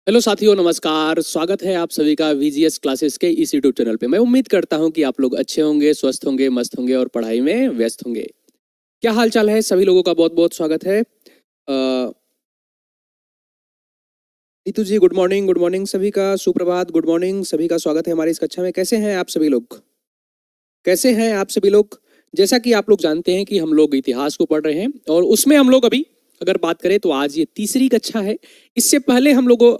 Hello साथियों, नमस्कार। स्वागत है आप सभी का वीजीएस क्लासेस के इस यूट्यूब चैनल पे। मैं उम्मीद करता हूं कि आप लोग अच्छे होंगे, स्वस्थ होंगे, मस्त होंगे और पढ़ाई में व्यस्त होंगे। क्या हाल चाल है? सभी लोगों का बहुत बहुत स्वागत है। नीतू जी, गुड मॉर्निंग। गुड मॉर्निंग सभी का, सुप्रभात, गुड मॉर्निंग सभी का। स्वागत है हमारी इस कक्षा में। कैसे हैं आप सभी लोग? कैसे हैं आप सभी लोग? जैसा कि आप लोग जानते हैं कि हम लोग इतिहास को पढ़ रहे हैं और उसमें हम लोग अभी अगर बात करें तो आज ये तीसरी कक्षा है। इससे पहले हम लोगों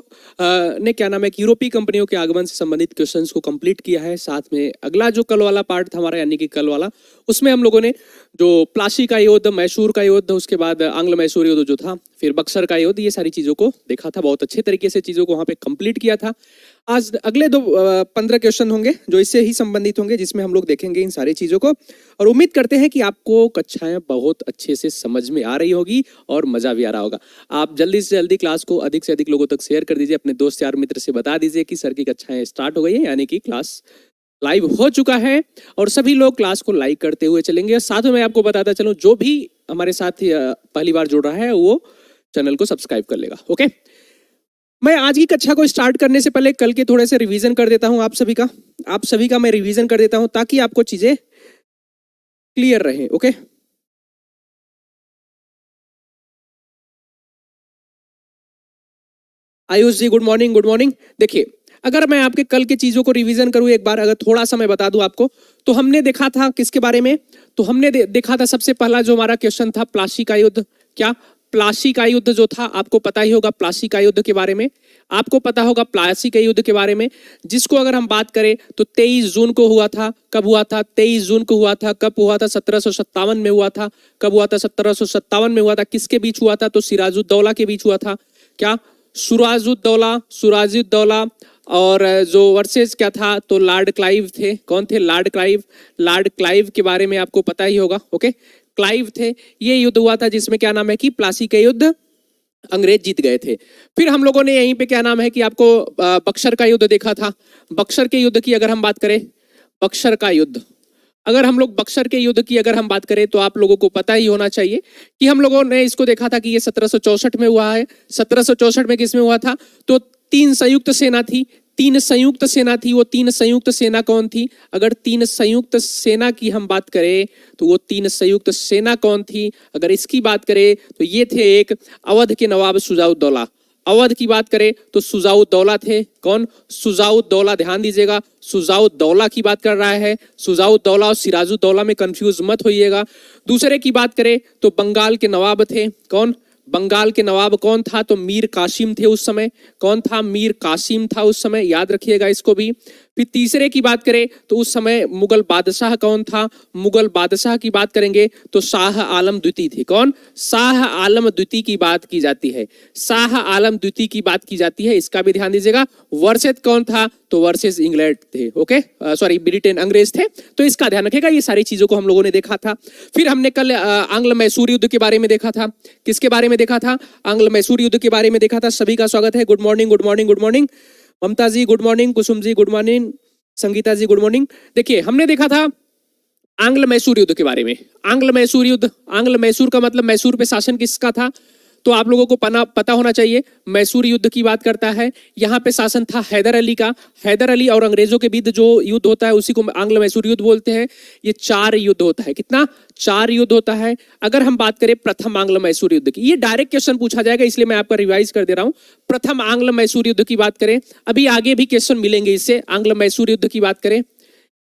ने क्या नाम है कि यूरोपीय कंपनियों के आगमन से संबंधित क्वेश्चंस को कंप्लीट किया है। साथ में अगला जो कल वाला पार्ट था हमारा, यानी कि कल वाला, उसमें हम लोगों ने जो प्लासी का युद्ध, मैसूर का युद्ध, उसके बाद आंग्ल मैसूर युद्ध जो था, फिर बक्सर का युद्ध, ये सारी चीज़ों को देखा था। बहुत अच्छे तरीके से चीज़ों को वहाँ पे कंप्लीट किया था। आज अगले 15 क्वेश्चन होंगे जो इससे ही संबंधित होंगे, जिसमें हम लोग देखेंगे इन सारी चीज़ों को। और उम्मीद करते हैं कि आपको कक्षाएं बहुत अच्छे से समझ में आ रही होगी और मज़ा भी आ रहा होगा। आप जल्दी से जल्दी क्लास को अधिक से अधिक लोगों तक शेयर कर दीजिए। अपने दोस्त यार मित्र से बता दीजिए कि सर की कक्षाएं स्टार्ट हो गई है, यानी कि क्लास लाइव हो चुका है। और सभी लोग क्लास को लाइक करते हुए चलेंगे। साथ में मैं आपको बताता चलूं, जो भी हमारे साथ पहली बार जुड़ रहा है वो चैनल को सब्सक्राइब कर लेगा। ओके, मैं आज की कक्षा को स्टार्ट करने से पहले कल के थोड़े से रिवीजन कर देता हूं। आप सभी का मैं रिवीजन कर देता हूं ताकि आपको चीजें क्लियर रहे। ओके, आयुष जी, गुड मॉर्निंग। Good morning. देखिए, अगर मैं आपके कल के चीजों को रिवीजन करूं एक बार, अगर थोड़ा सा मैं बता दूं आपको, तो हमने देखा था किसके बारे में? तो हमने देखा था सबसे पहला जो हमारा क्वेश्चन था, प्लासी का युद्ध। क्या प्लासी का युद्ध जो था, आपको पता ही होगा प्लासी का युद्ध के बारे में। आपको पता होगा प्लासी के युद्ध के बारे में, जिसको अगर हम बात करें तो 23 जून को हुआ था। कब हुआ था? 23 जून को हुआ था। कब हुआ था? 1757 में हुआ था। कब हुआ था? 1757 में हुआ था। किसके बीच हुआ था? तो सिराजुद्दौला के बीच हुआ था। क्या? सुराजुद्दौला और जो वर्सेस क्या था, तो लॉर्ड क्लाइव थे। कौन थे? Lord Clive. लॉर्ड क्लाइव के बारे में आपको पता ही होगा। ओके, क्लाइव थे। ये युद्ध हुआ था जिसमें क्या नाम है कि प्लासी के युद्ध अंग्रेज जीत गए थे। फिर हम लोगों ने यहीं पे क्या नाम है कि आपको बक्सर का युद्ध देखा था। बक्सर के युद्ध की अगर हम बात करें, बक्सर का युद्ध, अगर हम लोग बक्सर के युद्ध की अगर हम बात करें तो आप लोगों को पता ही होना चाहिए कि हम लोगों ने इसको देखा था कि ये 1764 में हुआ है। 1764 में किसमें हुआ था? तो तीन संयुक्त सेना थी। तीन संयुक्त सेना थी। वो तीन संयुक्त सेना कौन थी? अगर तीन संयुक्त सेना की हम बात करें तो वो तीन संयुक्त सेना कौन थी? अगर इसकी बात करें तो ये थे, एक अवध के नवाब शुजाउद्दौला। अवध की बात करें तो शुजाउद्दौला थे। कौन? शुजाउद्दौला। ध्यान दीजिएगा, शुजाउद्दौला की बात कर रहा है। शुजाउद्दौला और सिराजुद्दौला में कंफ्यूज मत होइएगा। दूसरे की बात करें तो बंगाल के नवाब थे। कौन? बंगाल के नवाब कौन था? तो मीर कासिम थे उस समय। कौन था? मीर कासिम था उस समय, याद रखिएगा इसको भी। फिर तीसरे की बात करें तो उस समय मुगल बादशाह कौन था? मुगल बादशाह की बात करेंगे तो शाह आलम द्वितीय थे। कौन? शाह आलम द्वितीय की बात की जाती है। शाह आलम द्वितीय की बात की जाती है, इसका भी ध्यान दीजिएगा। वर्सेस कौन था? तो वर्सेस इंग्लैंड थे। ओके, सॉरी, ब्रिटेन, अंग्रेज थे। तो इसका ध्यान रखिएगा। ये सारी चीजों को हम लोगों ने देखा था। फिर हमने कल आंग्ल मैसूर युद्ध के बारे में देखा था। किसके बारे में देखा था? आंग्ल मैसूर युद्ध के बारे में देखा था। सभी का स्वागत है। Good morning, good morning, good morning. Mamata ji good morning, Kusum ji good morning, Sangeeta ji good morning. देखिए, हमने देखा था आंग्ल मैसूर युद्ध के बारे में। आंग्ल मैसूर युद्ध, आंग्ल मैसूर का मतलब मैसूर पे शासन किसका था? तो आप लोगों को पता होना चाहिए। मैसूर युद्ध की बात करता है। यहाँ पे शासन था हैदर अली का। हैदर अली और अंग्रेजों के बीच जो युद्ध होता है उसी को आंग्ल मैसूर युद्ध बोलते हैं। ये 4 युद्ध होता है। कितना? 4 युद्ध होता है। अगर हम बात करें प्रथम आंग्ल मैसूर युद्ध की, ये डायरेक्ट क्वेश्चन पूछा जाएगा, इसलिए मैं आपका रिवाइज कर दे रहा हूं। प्रथम आंग्ल मैसूर युद्ध की बात करें, अभी आगे भी क्वेश्चन मिलेंगे इससे। आंग्ल मैसूर युद्ध की बात करें,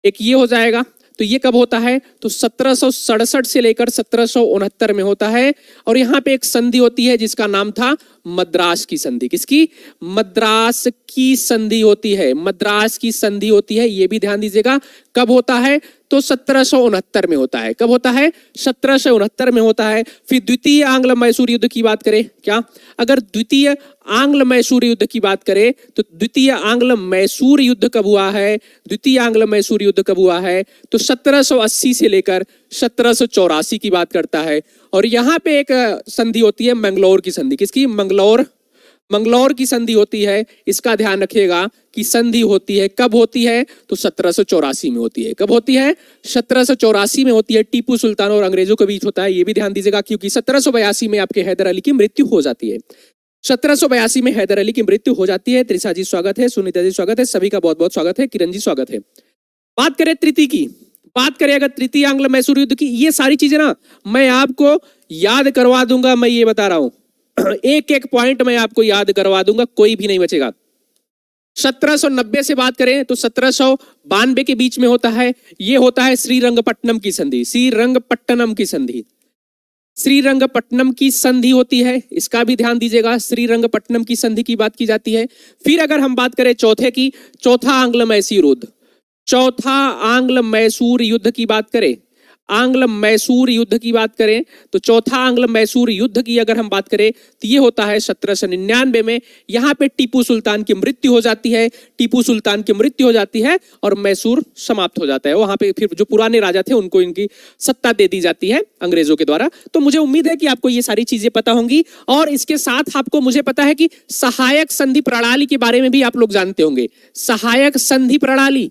एक ये हो जाएगा। तो ये कब होता है? तो 1767 से लेकर 1769 में होता है। और यहाँ पे एक संधि होती है जिसका नाम था मद्रास की संधि। किसकी? मद्रास की संधि होती है। मद्रास की संधि होती है, ये भी ध्यान दीजिएगा। कब होता है? तो 1769 में होता है। कब होता है? 1769 में होता है। फिर द्वितीय आंग्ल मैसूर युद्ध की बात करें, क्या? अगर द्वितीय आंग्ल मैसूर युद्ध की बात करें तो द्वितीय आंग्ल मैसूर युद्ध कब हुआ है? द्वितीय आंग्ल मैसूर युद्ध कब हुआ है? तो 1780 से लेकर 1784 की बात करता है। और यहाँ पे एक संधि होती है मंगलौर की संधि। किसकी? मंगलौर की संधि होती है। इसका ध्यान रखिएगा कि संधि होती है, कब होती है? तो 1784 में होती है। कब होती है? 1784 में होती है। टीपू सुल्तान और अंग्रेजों के बीच होता है, ये भी ध्यान दीजिएगा, क्योंकि 1782 में आपके हैदर अली की मृत्यु हो जाती है। 1782 में हैदर अली की मृत्यु हो जाती है। त्रिशा जी स्वागत है, सुनीता जी स्वागत है, सभी का बहुत बहुत स्वागत है, किरण जी स्वागत है। बात करें तृतीय की, बात करें अगर तृतीय आंग्ल मैसूर युद्ध की, ये सारी चीजें ना मैं आपको याद करवा दूंगा, मैं ये बता रहा हूं एक एक पॉइंट मैं आपको याद करवा दूंगा, कोई भी नहीं बचेगा। 1790 से बात करें तो 1792 के बीच में होता है, ये होता है श्रीरंगपट्टनम की संधि, श्रीरंगपट्टनम की संधि, श्रीरंगपट्टनम की संधि होती है, इसका भी ध्यान दीजिएगा, श्रीरंगपट्टनम की संधि की बात की जाती है। फिर अगर हम बात करें चौथे की, चौथा आंग्ल मैसूर युद्ध, चौथा आंग्ल मैसूर युद्ध की बात करें, आंग्ल मैसूर युद्ध की बात करें तो चौथा आंग्ल मैसूर युद्ध की अगर हम बात करें तो ये होता है 1799 में। यहां पे टीपू सुल्तान की मृत्यु हो जाती है, टीपू सुल्तान की मृत्यु हो जाती है और मैसूर समाप्त हो जाता है। वहां पे फिर जो पुराने राजा थे उनको इनकी सत्ता दे दी जाती है अंग्रेजों के द्वारा। तो मुझे उम्मीद है कि आपको ये सारी चीजें पता होंगी और इसके साथ आपको मुझे पता है कि सहायक संधि प्रणाली के बारे में भी आप लोग जानते होंगे। सहायक संधि प्रणाली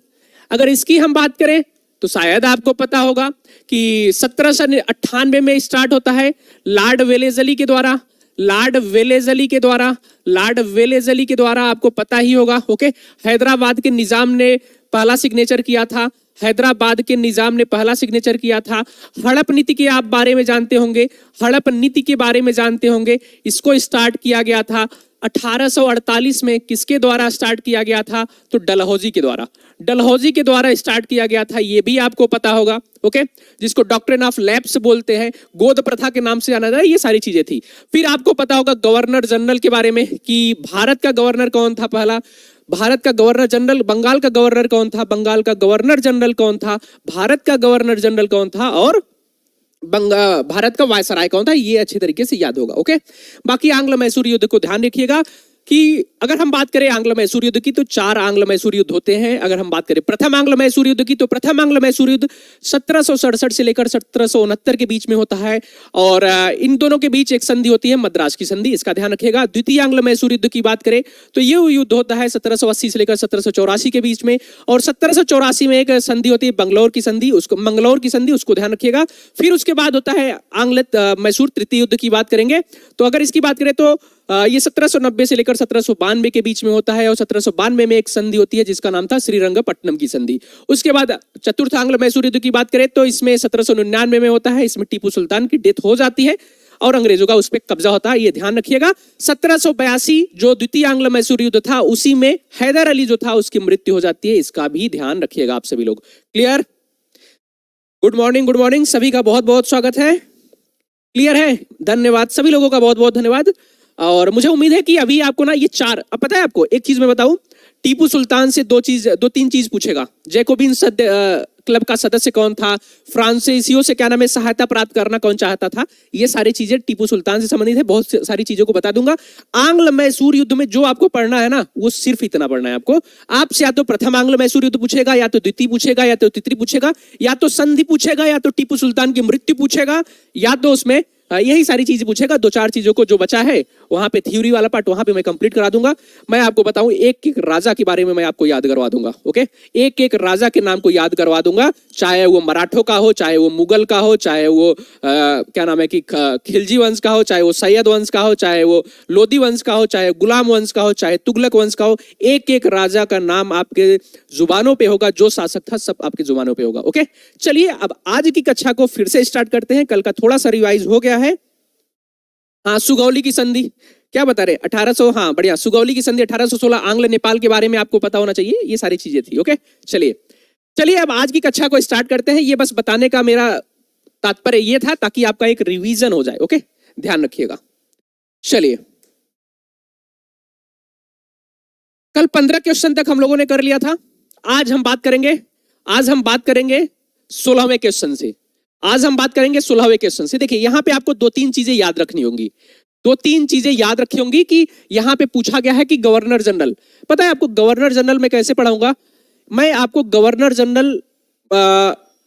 अगर इसकी हम बात करें तो शायद आपको पता होगा कि 1798 में स्टार्ट होता है लॉर्ड वेलेजली के द्वारा, लॉर्ड वेलेजली के द्वारा, लॉर्ड वेलेजली के द्वारा, आपको पता ही होगा। ओके, हैदराबाद के निजाम ने पहला सिग्नेचर किया था, हैदराबाद के निजाम ने पहला सिग्नेचर किया था। हड़प नीति के आप बारे में जानते होंगे, हड़प नीति के बारे में जानते होंगे, इसको स्टार्ट किया गया था 1848 में। किसके द्वारा स्टार्ट किया गया था? तो डलहौजी के द्वारा, डलहौजी के द्वारा स्टार्ट किया गया था, ये भी आपको पता होगा। ओके, जिसको डॉक्ट्रिन ऑफ लैप्स बोलते हैं, गोद प्रथा के नाम से जाना जाता है, ये सारी चीजें थी। फिर आपको पता होगा गवर्नर जनरल के बारे में कि भारत का गवर्नर कौन था पहला, भारत का गवर्नर जनरल, बंगाल का गवर्नर कौन था, बंगाल का गवर्नर जनरल कौन था, भारत का गवर्नर जनरल कौन था और भारत का वायसराय कौन था, ये अच्छे तरीके से याद होगा। ओके, बाकी आंग्ल मैसूर युद्ध को ध्यान रखिएगा कि अगर हम बात करें आंग्ल मैसूर युद्ध की तो 4 आंग्ल मैसूर युद्ध होते हैं। अगर हम बात करें प्रथम आंग्ल मैसूर युद्ध की तो प्रथम आंग्ल मैसूर युद्ध 1767 से लेकर 1769 के बीच में होता है और इन दोनों के बीच एक संधि होती है मद्रास की संधि, इसका ध्यान रखिएगा। द्वितीय आंग्ल मैसूर युद्ध की बात करें तो ये युद्ध होता है 1780 से लेकर 1784 के बीच में और 1784 में एक संधि होती है बंगलौर की संधि, उसको मंगलौर की संधि, उसको ध्यान रखिएगा। फिर उसके बाद होता है आंग्ल मैसूर तृतीय युद्ध की बात करेंगे तो अगर इसकी बात करें तो ये 1790 से लेकर 1792 के बीच में होता है और 1792 में एक संधि होती है जिसका नाम था श्रीरंगपट्टनम की संधि। उसके बाद चतुर्थ आंग्ल मैसूर युद्ध की बात करें तो इसमें 1799 में होता है, इसमें टीपू सुल्तान की डेथ हो जाती है और अंग्रेजों का उस पर कब्जा होता है, ये ध्यान रखिएगा। 1782 जो द्वितीय आंग्ल मैसूर युद्ध था उसी में हैदर अली जो था उसकी मृत्यु हो जाती है, इसका भी ध्यान रखिएगा आप सभी लोग। क्लियर? गुड मॉर्निंग, सभी का बहुत बहुत स्वागत है। क्लियर है? धन्यवाद, सभी लोगों का बहुत बहुत धन्यवाद। और मुझे उम्मीद है कि अभी आपको ना ये 4, अब पता है आपको एक चीज मैं बताऊं, टीपू सुल्तान से दो तीन चीज पूछेगा। जैकोबिन क्लब का सदस्य कौन था, फ्रांसीसियों से क्या नाम है सहायता प्राप्त करना कौन चाहता था, ये सारी चीजें टीपू सुल्तान से संबंधित है। बहुत सारी चीजों को बता दूंगा। आंग्ल मैसूर युद्ध में जो आपको पढ़ना है ना वो सिर्फ इतना पढ़ना है आपको। आपसे या तो प्रथम आंग्ल मैसूर युद्ध पूछेगा, या तो द्वितीय पूछेगा, या तो तृतीय पूछेगा, या तो संधि पूछेगा, या तो टीपू सुल्तान की मृत्यु पूछेगा, या तो उसमें यही सारी चीजें पूछेगा। 2-4 चीजों को जो बचा है वहां पे थ्योरी वाला पार्ट वहां पे मैं कंप्लीट करा दूंगा। मैं आपको बताऊं एक एक राजा के बारे में मैं आपको याद करवा दूंगा। ओके, एक एक राजा के नाम को याद करवा दूंगा, चाहे वो मराठों का हो, चाहे वो मुगल का हो, चाहे वो क्या नाम है कि खिलजी वंश का हो, चाहे वो सैयद वंश का हो, चाहे वो लोदी वंश का हो, चाहे गुलाम वंश का हो, चाहे तुगलक वंश का हो, एक एक राजा का नाम आपके जुबानों पे होगा, जो शासक था सब आपके जुबानों पे होगा। ओके, चलिए अब आज की कक्षा को फिर से स्टार्ट करते हैं। कल का थोड़ा सा रिवाइज हो गया है। हाँ, सुगौली की संधि क्या बता रहे 1800, हाँ बढ़िया, सुगौली की संधि 1816, आंग्ल नेपाल के बारे में आपको पता होना चाहिए, ये सारी चीजें थी। ओके, चलिए अब आज की कक्षा को स्टार्ट करते हैं। ये बस बताने का मेरा तात्पर्य ये था ताकि आपका एक रिवीजन हो जाए। ओके, ध्यान रखिएगा। चलिए, कल 15 क्वेश्चन तक हम लोगों ने कर लिया था। आज हम बात करेंगे 16वें क्वेश्चन से। आज हम बात करेंगे 16वें क्वेश्चन से। देखिए यहां पे आपको 2-3 चीजें याद रखनी होंगी, 2-3 चीजें याद रखी होंगी कि यहां पे पूछा गया है कि गवर्नर जनरल, पता है आपको गवर्नर जनरल में कैसे पढ़ाऊंगा मैं आपको? गवर्नर जनरल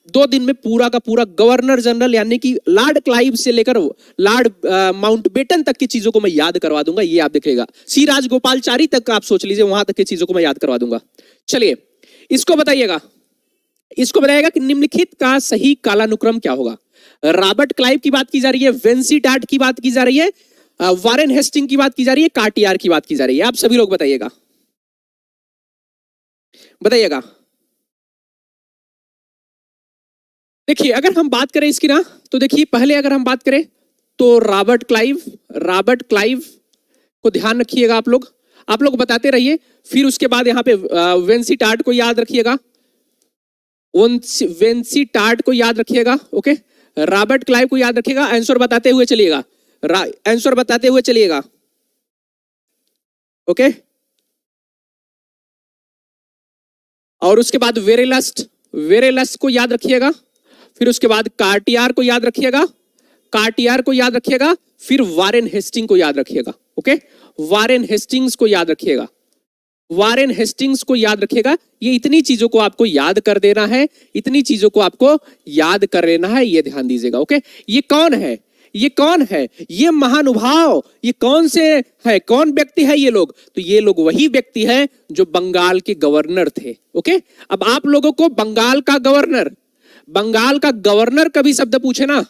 2 दिन में पूरा का पूरा गवर्नर जनरल यानी कि लॉर्ड क्लाइव से लेकर लॉर्ड माउंटबेटन तक की चीजों को मैं याद करवा दूंगा। ये आप देखिएगा, सी राजगोपालचारी तक आप सोच लीजिए, वहां तक की चीजों को मैं याद करवा दूंगा। चलिए इसको बताइएगा कि निम्नलिखित का सही कालानुक्रम क्या होगा? रॉबर्ट क्लाइव की बात की जा रही है, वेंसी टाट की बात की जा रही है, वारेन हेस्टिंग की बात की जा रही है, कार्टियार की बात की जा रही है? आप सभी लोग बताइएगा, बताइएगा। देखिए अगर हम बात करें इसकी ना, तो देखिए पहले अगर हम बात करें तो रॉबर्ट क्लाइव को ध्यान रखिएगा आप लोग बताते रहिए। फिर उसके बाद यहाँ पे वेंसीटार्ट को याद रखिएगा, वेंसीटार्ट को याद रखिएगा, ओके। रॉबर्ट क्लाइव को याद रखिएगा, आंसर बताते हुए चलिएगा, आंसर बताते हुए चलिएगा, ओके। और उसके बाद वेरेलस्ट को याद रखिएगा। फिर उसके बाद कार्टियार को याद रखिएगा, फिर वारेन हेस्टिंग को याद रखिएगा, ओके। वारेन हेस्टिंग्स को याद रखिएगा। ये इतनी चीजों को आपको याद कर देना है, ये ध्यान दीजिएगा, ओके। ये कौन है? ये महानुभाव, ये कौन से है, कौन व्यक्ति है ये लोग? तो ये लोग वही व्यक्ति है जो बंगाल के गवर्नर थे, ओके। अब आप लोगों को बंगाल का गवर्नर कभी शब्द पूछे ना,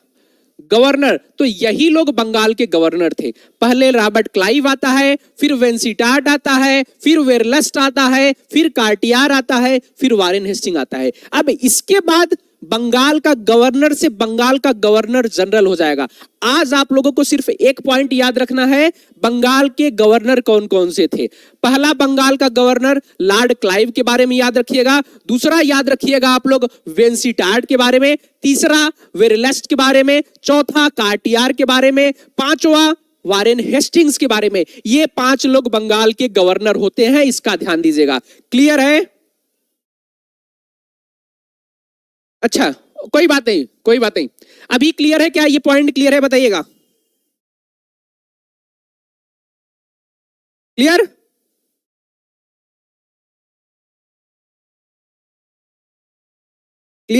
गवर्नर, तो यही लोग बंगाल के गवर्नर थे। पहले रॉबर्ट क्लाइव आता है, फिर वेंसीटार्ट आता है, फिर वेरलस्ट आता है, फिर कार्टियार आता है, फिर वारेन हेस्टिंग आता है। अब इसके बाद बंगाल का गवर्नर से बंगाल का गवर्नर जनरल हो जाएगा। आज आप लोगों को सिर्फ एक पॉइंट याद रखना है, बंगाल के गवर्नर कौन कौन से थे। पहला बंगाल का गवर्नर लॉर्ड क्लाइव के बारे में याद रखिएगा, दूसरा याद रखिएगा आप लोग वेंसीटार्ट के बारे में, तीसरा वेरलस्ट के बारे में, चौथा कार्टियार के बारे में, पांचवा वारेन हेस्टिंग्स के बारे में। ये 5 लोग बंगाल के गवर्नर होते हैं, इसका ध्यान दीजिएगा। क्लियर है? अच्छा, कोई बात नहीं। अभी क्लियर है क्या? ये पॉइंट क्लियर है? बताइएगा। क्लियर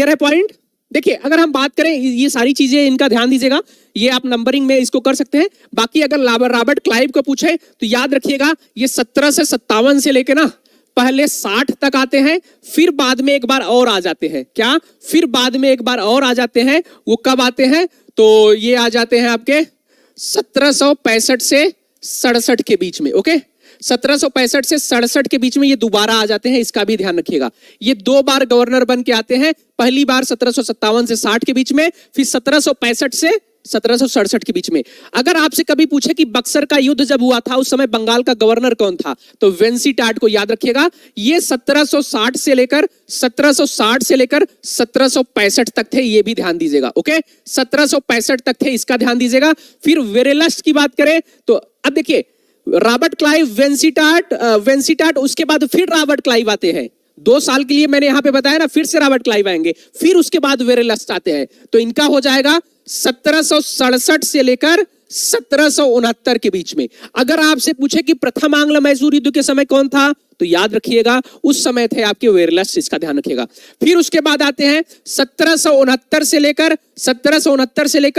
है पॉइंट? देखिए अगर हम बात करें, ये सारी चीजें इनका ध्यान दीजिएगा, ये आप नंबरिंग में इसको कर सकते हैं। बाकी अगर रॉबर्ट क्लाइव को पूछे तो याद रखिएगा, ये 17 से 57 से लेके ना पहले 60 तक आते हैं, फिर बाद में एक बार और आ जाते हैं। क्या? फिर बाद में एक बार और आ जाते हैं। वो कब आते हैं? तो ये आ जाते हैं आपके 1765 से 67 के बीच में, ओके। 1765 से 67 के बीच में ये दोबारा आ जाते हैं, इसका भी ध्यान रखिएगा। ये 2 बार गवर्नर बन के आते हैं, पहली बार 1757 से 60 के बीच में, फिर 1765 से 1767 के बीच में। अगर आपसे कभी पूछे कि बक्सर का युद्ध जब हुआ था उस समय बंगाल का गवर्नर कौन था, तो वेंसीटार्ट को याद रखिएगा। ये 1760 से लेकर 1765 तक थे, ये भी ध्यान दीजिएगा, ओके। 1765 तक थे, इसका ध्यान दीजिएगा। फिर वेरेलस्ट की बात करें तो अब देखिए, रॉबर्ट क्लाइव, वेंसीटार्ट, उसके बाद फिर रॉबर्ट क्लाइव आते हैं। 2 साल के लिए मैंने यहां पे बताया ना, फिर से रॉबर्ट क्लाइव आएंगे, फिर उसके बाद वेरेलस्ट आते हैं। तो इनका हो जाएगा 1767 से लेकर 1769 के बीच में। अगर आपसे पूछे कि प्रथम आंग्ल मैसूर युद्ध के समय कौन था, तो याद रखिएगा उस समय थे आपके वेरलस्ट, इसका ध्यान रखिएगा। फिर उसके बाद आते हैं 1769 से लेकर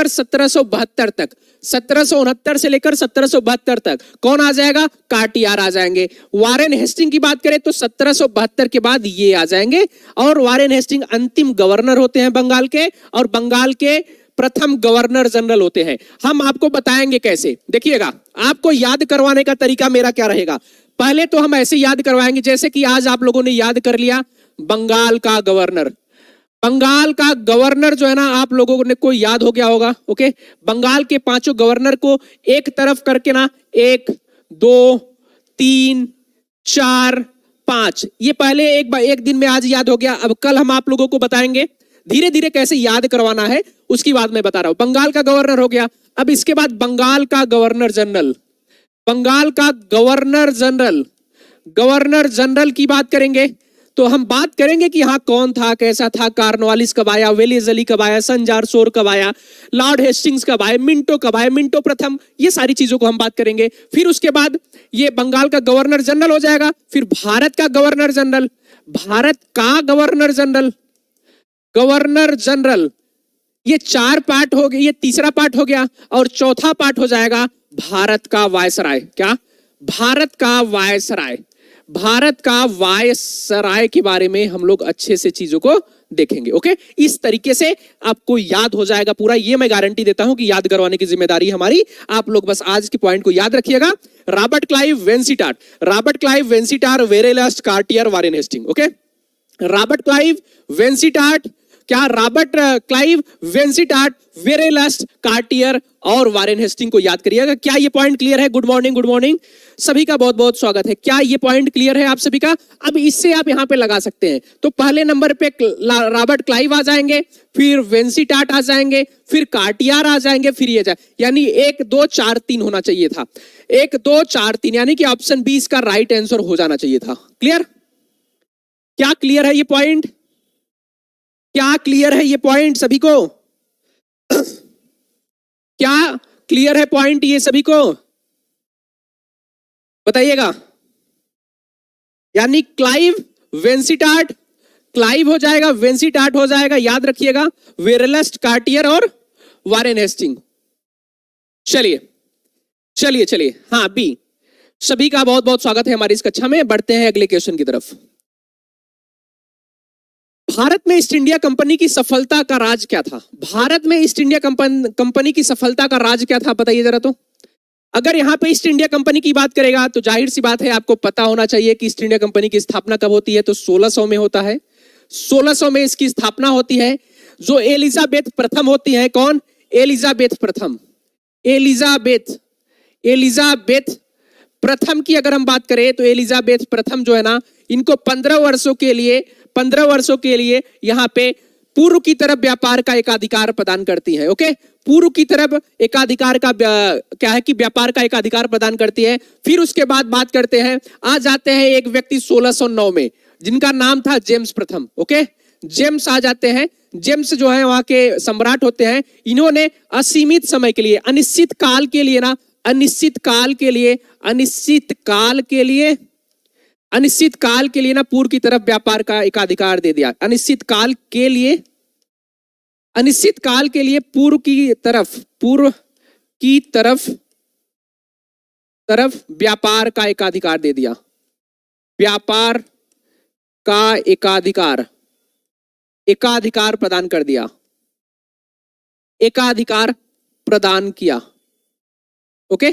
1772 तक। 1769 से लेकर 1772 तक कौन आ जाएगा? कार्टियार आ जाएंगे। वारेन हेस्टिंग की बात करें तो 1772 के बाद ये आ जाएंगे, और वारेन हेस्टिंग अंतिम गवर्नर होते हैं बंगाल के, और बंगाल के प्रथम गवर्नर जनरल होते हैं। हम आपको बताएंगे कैसे, देखिएगा। आपको याद करवाने का तरीका मेरा क्या रहेगा, पहले तो हम ऐसे याद करवाएंगे जैसे कि आज आप लोगों ने याद कर लिया बंगाल का गवर्नर। बंगाल का गवर्नर जो है ना, आप लोगों ने को याद हो गया होगा, ओके। बंगाल के 5 गवर्नर को एक तरफ करके ना 1 2 3 4 5, ये पहले एक दिन में आज याद हो गया। अब कल हम आप लोगों को बताएंगे धीरे धीरे कैसे याद करवाना है, उसकी बात मैं बता रहा हूं। बंगाल का गवर्नर हो गया। अब इसके बाद बंगाल का गवर्नर जनरल, गवर्नर जनरल की बात करेंगे तो हम बात करेंगे कि हाँ कौन था, कैसा था, कार्नवालिस कब आया, वेलेजली कब आया, संजार सोर कब आया, लॉर्ड हेस्टिंग्स कब आए, मिंटो कब आए, मिंटो प्रथम, ये सारी चीजों को हम बात करेंगे। फिर उसके बाद ये बंगाल का गवर्नर जनरल हो जाएगा। फिर भारत का गवर्नर जनरल, ये 4 पार्ट हो गए, ये तीसरा पार्ट हो गया, और चौथा पार्ट हो जाएगा भारत का वायसराय। क्या? भारत का वायसराय। भारत का वायसराय के बारे में हम लोग अच्छे से चीजों को देखेंगे। ओके, इस तरीके से आपको याद हो जाएगा पूरा, ये मैं गारंटी देता हूं कि याद करवाने की जिम्मेदारी हमारी। आप लोग बस आज के पॉइंट को याद रखिएगा। Robert Clive Vansittart, Robert Clive Vansittart, Verelst, Cartier, Warren Hasting. Okay, Robert Clive Vansittart, क्या Robert Clive Vansittart, Verelst, Cartier और वारेन हेस्टिंग को याद करिएगा। क्या ये पॉइंट क्लियर है? गुड मॉर्निंग, गुड मॉर्निंग, सभी का बहुत बहुत स्वागत है। क्या ये पॉइंट क्लियर है आप सभी का? अब इससे आप यहां पे लगा सकते हैं। तो पहले नंबर पे रॉबर्ट क्लाइव आ जाएंगे, फिर वेंसिटाट आ जाएंगे, फिर कार्टियर आ जाएंगे, फिर ये जाए, यानी 1 2 4 3 होना चाहिए था। 1 2 4 3, यानी कि ऑप्शन बी इसका राइट आंसर हो जाना चाहिए था। क्लियर? क्या क्लियर है ये पॉइंट? क्या क्लियर है ये पॉइंट सभी को? क्या क्लियर है पॉइंट ये सभी को? बताइएगा। यानी क्लाइव वेंसिटाट, क्लाइव हो जाएगा, वेंसिटाट हो जाएगा, याद रखिएगा, वेरेलस्ट, कार्टियर और वारेन हेस्टिंग। चलिए चलिए चलिए, हाँ बी, सभी का बहुत बहुत स्वागत है हमारी इस कक्षा में। बढ़ते हैं अगले क्वेश्चन की तरफ। भारत में ईस्ट इंडिया कंपनी की सफलता का राज क्या था? भारत में ईस्ट इंडिया कंपनी की सफलता का राज क्या था, बताइए जरा। तो अगर यहां पे ईस्ट इंडिया कंपनी की बात करेगा तो जाहिर सी बात है आपको पता होना चाहिए कि ईस्ट इंडिया कंपनी की स्थापना कब होती है। तो 1600 में होता है, 1600 में इसकी स्थापना होती है। जो एलिजाबेथ प्रथम होती है, कौन? एलिजाबेथ प्रथम, एलिजाबेथ, एलिजाबेथ प्रथम की अगर हम बात करें तो एलिजाबेथ प्रथम जो है ना, इनको 15 वर्षों के लिए यहाँ पे पूर्व की तरफ व्यापार का एकाधिकार प्रदान करती है। ओके, पूर्व की तरफ एकाधिकार का क्या है कि व्यापार का एकाधिकार प्रदान करती है। फिर उसके बाद बात करते हैं, आ जाते हैं एक व्यक्ति 1609 में, जिनका नाम था जेम्स प्रथम। ओके, जेम्स आ जाते हैं। जेम्स जो है वहां के सम्राट होते हैं। इन्होंने असीमित समय के लिए, अनिश्चित काल के लिए ना, अनिश्चित काल के लिए ना पूर्व की तरफ व्यापार का एकाधिकार दे दिया। अनिश्चित काल के लिए पूर्व की तरफ व्यापार का एकाधिकार दे दिया। व्यापार का एकाधिकार प्रदान कर दिया, एकाधिकार प्रदान किया। ओके,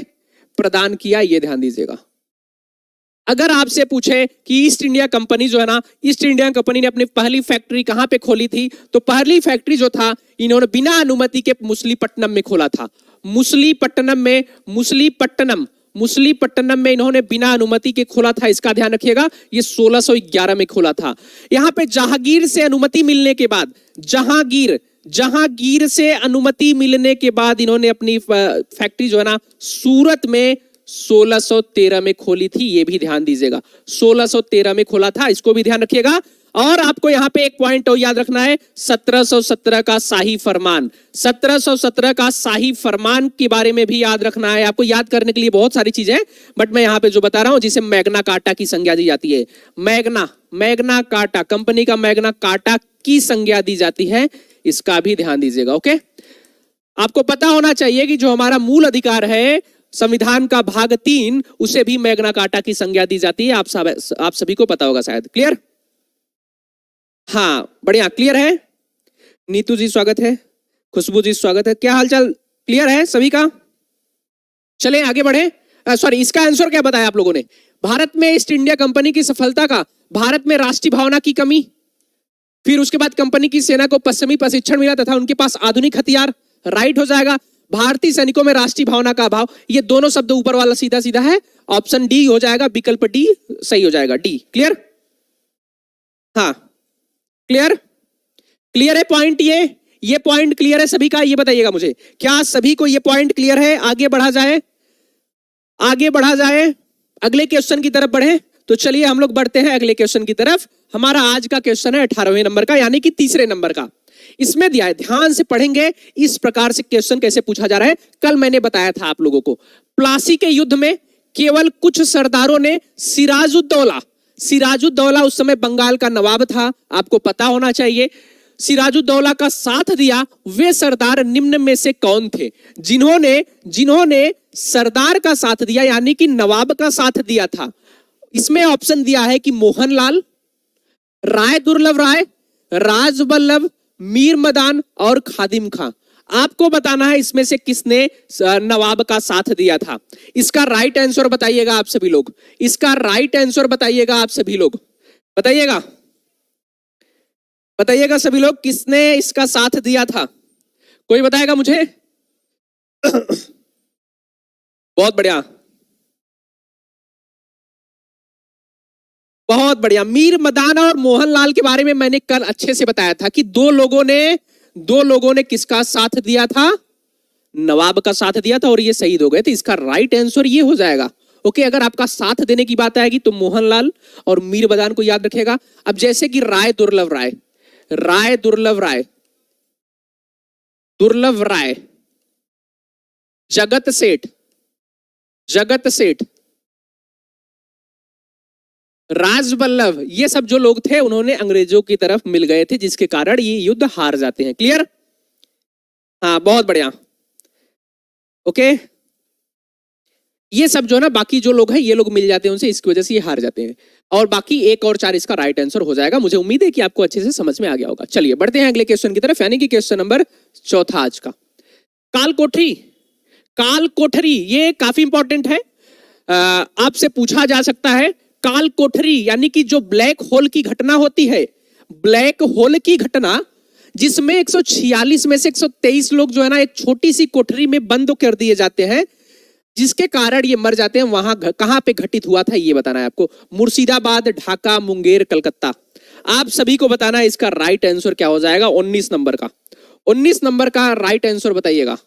प्रदान किया, ये ध्यान दीजिएगा। अगर आपसे पूछे कि ईस्ट इंडिया कंपनी जो है ना, ईस्ट इंडिया कंपनी ने अपनी पहली फैक्ट्री कहां पे खोली थी, तो पहली फैक्ट्री जो था इन्होंने बिना अनुमति के मुसलीपट्टनम में खोला था। मुसलीपट्टनम में इन्होंने बिना अनुमति के खोला था, इसका ध्यान रखिएगा। ये 1611 में खोला था। यहां पे जहांगीर से अनुमति मिलने के बाद, जहांगीर से अनुमति मिलने के बाद इन्होंने अपनी फैक्ट्री जो है ना सूरत में 1613 में खोली थी। ये भी ध्यान दीजिएगा, 1613 में खोला था, इसको भी ध्यान रखिएगा। और आपको यहां पे एक पॉइंट और याद रखना है, 1717 का शाही फरमान, 1717 का शाही फरमान के बारे में भी याद रखना है। आपको याद करने के लिए बहुत सारी चीजें, बट मैं यहां पे जो बता रहा हूं, जिसे मैग्ना कार्टा की संज्ञा दी जाती है। मैग्ना कार्टा, कंपनी का मैग्ना कार्टा की संज्ञा दी जाती है, इसका भी ध्यान दीजिएगा। ओके, आपको पता होना चाहिए कि जो हमारा मूल अधिकार है संविधान का भाग 3, उसे भी मैग्ना कार्टा की संज्ञा दी जाती है। आप सभी को पता होगा शायद। क्लियर? हाँ, बढ़िया, क्लियर है। नीतू जी स्वागत है, खुशबू जी स्वागत है। क्या हालचाल? क्लियर है सभी का? चलें आगे बढ़े। सॉरी, इसका आंसर क्या बताया आप लोगों ने? भारत में ईस्ट इंडिया कंपनी की सफलता का, भारत में राष्ट्रीय भावना की कमी, फिर उसके बाद कंपनी की सेना को पश्चिमी प्रशिक्षण मिला तथा उनके पास आधुनिक हथियार, राइट हो जाएगा। भारतीय सैनिकों में राष्ट्रीय भावना का अभाव, ये दोनों शब्द ऊपर वाला सीधा सीधा है, ऑप्शन डी हो जाएगा, विकल्प डी सही हो जाएगा, डी। क्लियर? हाँ, क्लियर है पॉइंट? ये पॉइंट क्लियर है सभी का? ये बताइएगा मुझे, क्या सभी को ये पॉइंट क्लियर है? आगे बढ़ा जाए, अगले क्वेश्चन की तरफ बढ़े। तो चलिए हम लोग बढ़ते हैं अगले क्वेश्चन की तरफ। हमारा आज का क्वेश्चन है 18वें नंबर का, यानी कि तीसरे नंबर का। इसमें दिया है, ध्यान से पढ़ेंगे इस प्रकार से क्वेश्चन कैसे पूछा जा रहा है। कल मैंने बताया था आप लोगों को, प्लासी के युद्ध में केवल कुछ सरदारों ने सिराजुद्दौला उस समय बंगाल का नवाब था, आपको पता होना चाहिए। सिराजुद्दौला का साथ दिया, वे सरदार निम्न में से कौन थे? जिन्होंने सरदार का साथ दिया, यानी कि नवाब का साथ दिया था। इसमें ऑप्शन दिया है कि मोहनलाल, राय दुर्लभ राय, राजवल्लभ, मीर मदान और खादिम खां। आपको बताना है इसमें से किसने नवाब का साथ दिया था। इसका राइट आंसर बताइएगा आप सभी लोग, इसका राइट आंसर बताइएगा आप सभी लोग, बताइएगा बताइएगा सभी लोग, किसने इसका साथ दिया था, कोई बताएगा मुझे? बहुत बढ़िया, बहुत बढ़िया। मीर मदान और मोहनलाल के बारे में मैंने कल अच्छे से बताया था कि दो लोगों ने किसका साथ दिया था, नवाब का साथ दिया था और ये शहीद हो गए थे। इसका राइट आंसर ये हो जाएगा। ओके, अगर आपका साथ देने की बात आएगी तो मोहनलाल और मीर मदान को याद रखेगा। अब जैसे कि राय दुर्लभ राय, जगत सेठ, राजवल्लभ, ये सब जो लोग थे उन्होंने अंग्रेजों की तरफ मिल गए थे, जिसके कारण ये युद्ध हार जाते हैं। क्लियर? हाँ, बहुत बढ़िया। ओके, ये सब जो ना बाकी जो लोग हैं ये लोग मिल जाते हैं उनसे, इसकी वजह से ये हार जाते हैं। और बाकी 1 और 4 इसका राइट आंसर हो जाएगा। मुझे उम्मीद है कि आपको अच्छे से समझ में आ गया होगा। चलिए बढ़ते हैं अगले क्वेश्चन की तरफ, यानी कि क्वेश्चन नंबर 4 आज का। काल कोठरी ये काफी इंपॉर्टेंट है, आपसे पूछा जा सकता है। काल कोठरी यानी कि जो ब्लैक होल की घटना होती है, ब्लैक होल की घटना जिसमें 146 में से 123 लोग जो है ना एक छोटी सी कोठरी में बंद कर दिए जाते हैं, जिसके कारण ये मर जाते हैं, वहां कहां पे घटित हुआ था ये बताना है आपको। मुर्शिदाबाद, ढाका, मुंगेर, कलकत्ता। आप सभी को बताना है इसका राइट आंसर क्या हो जाएगा। 19 नंबर का, 19 नंबर का राइट आंसर बताइएगा।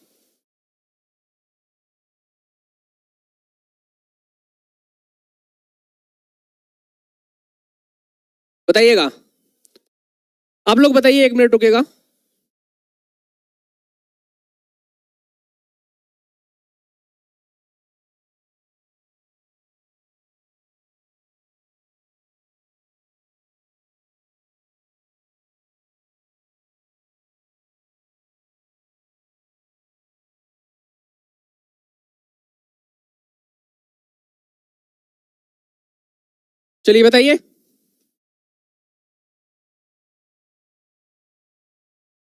बताइएगा आप लोग, बताइए, 1 मिनट रुकेगा। चलिए बताइए।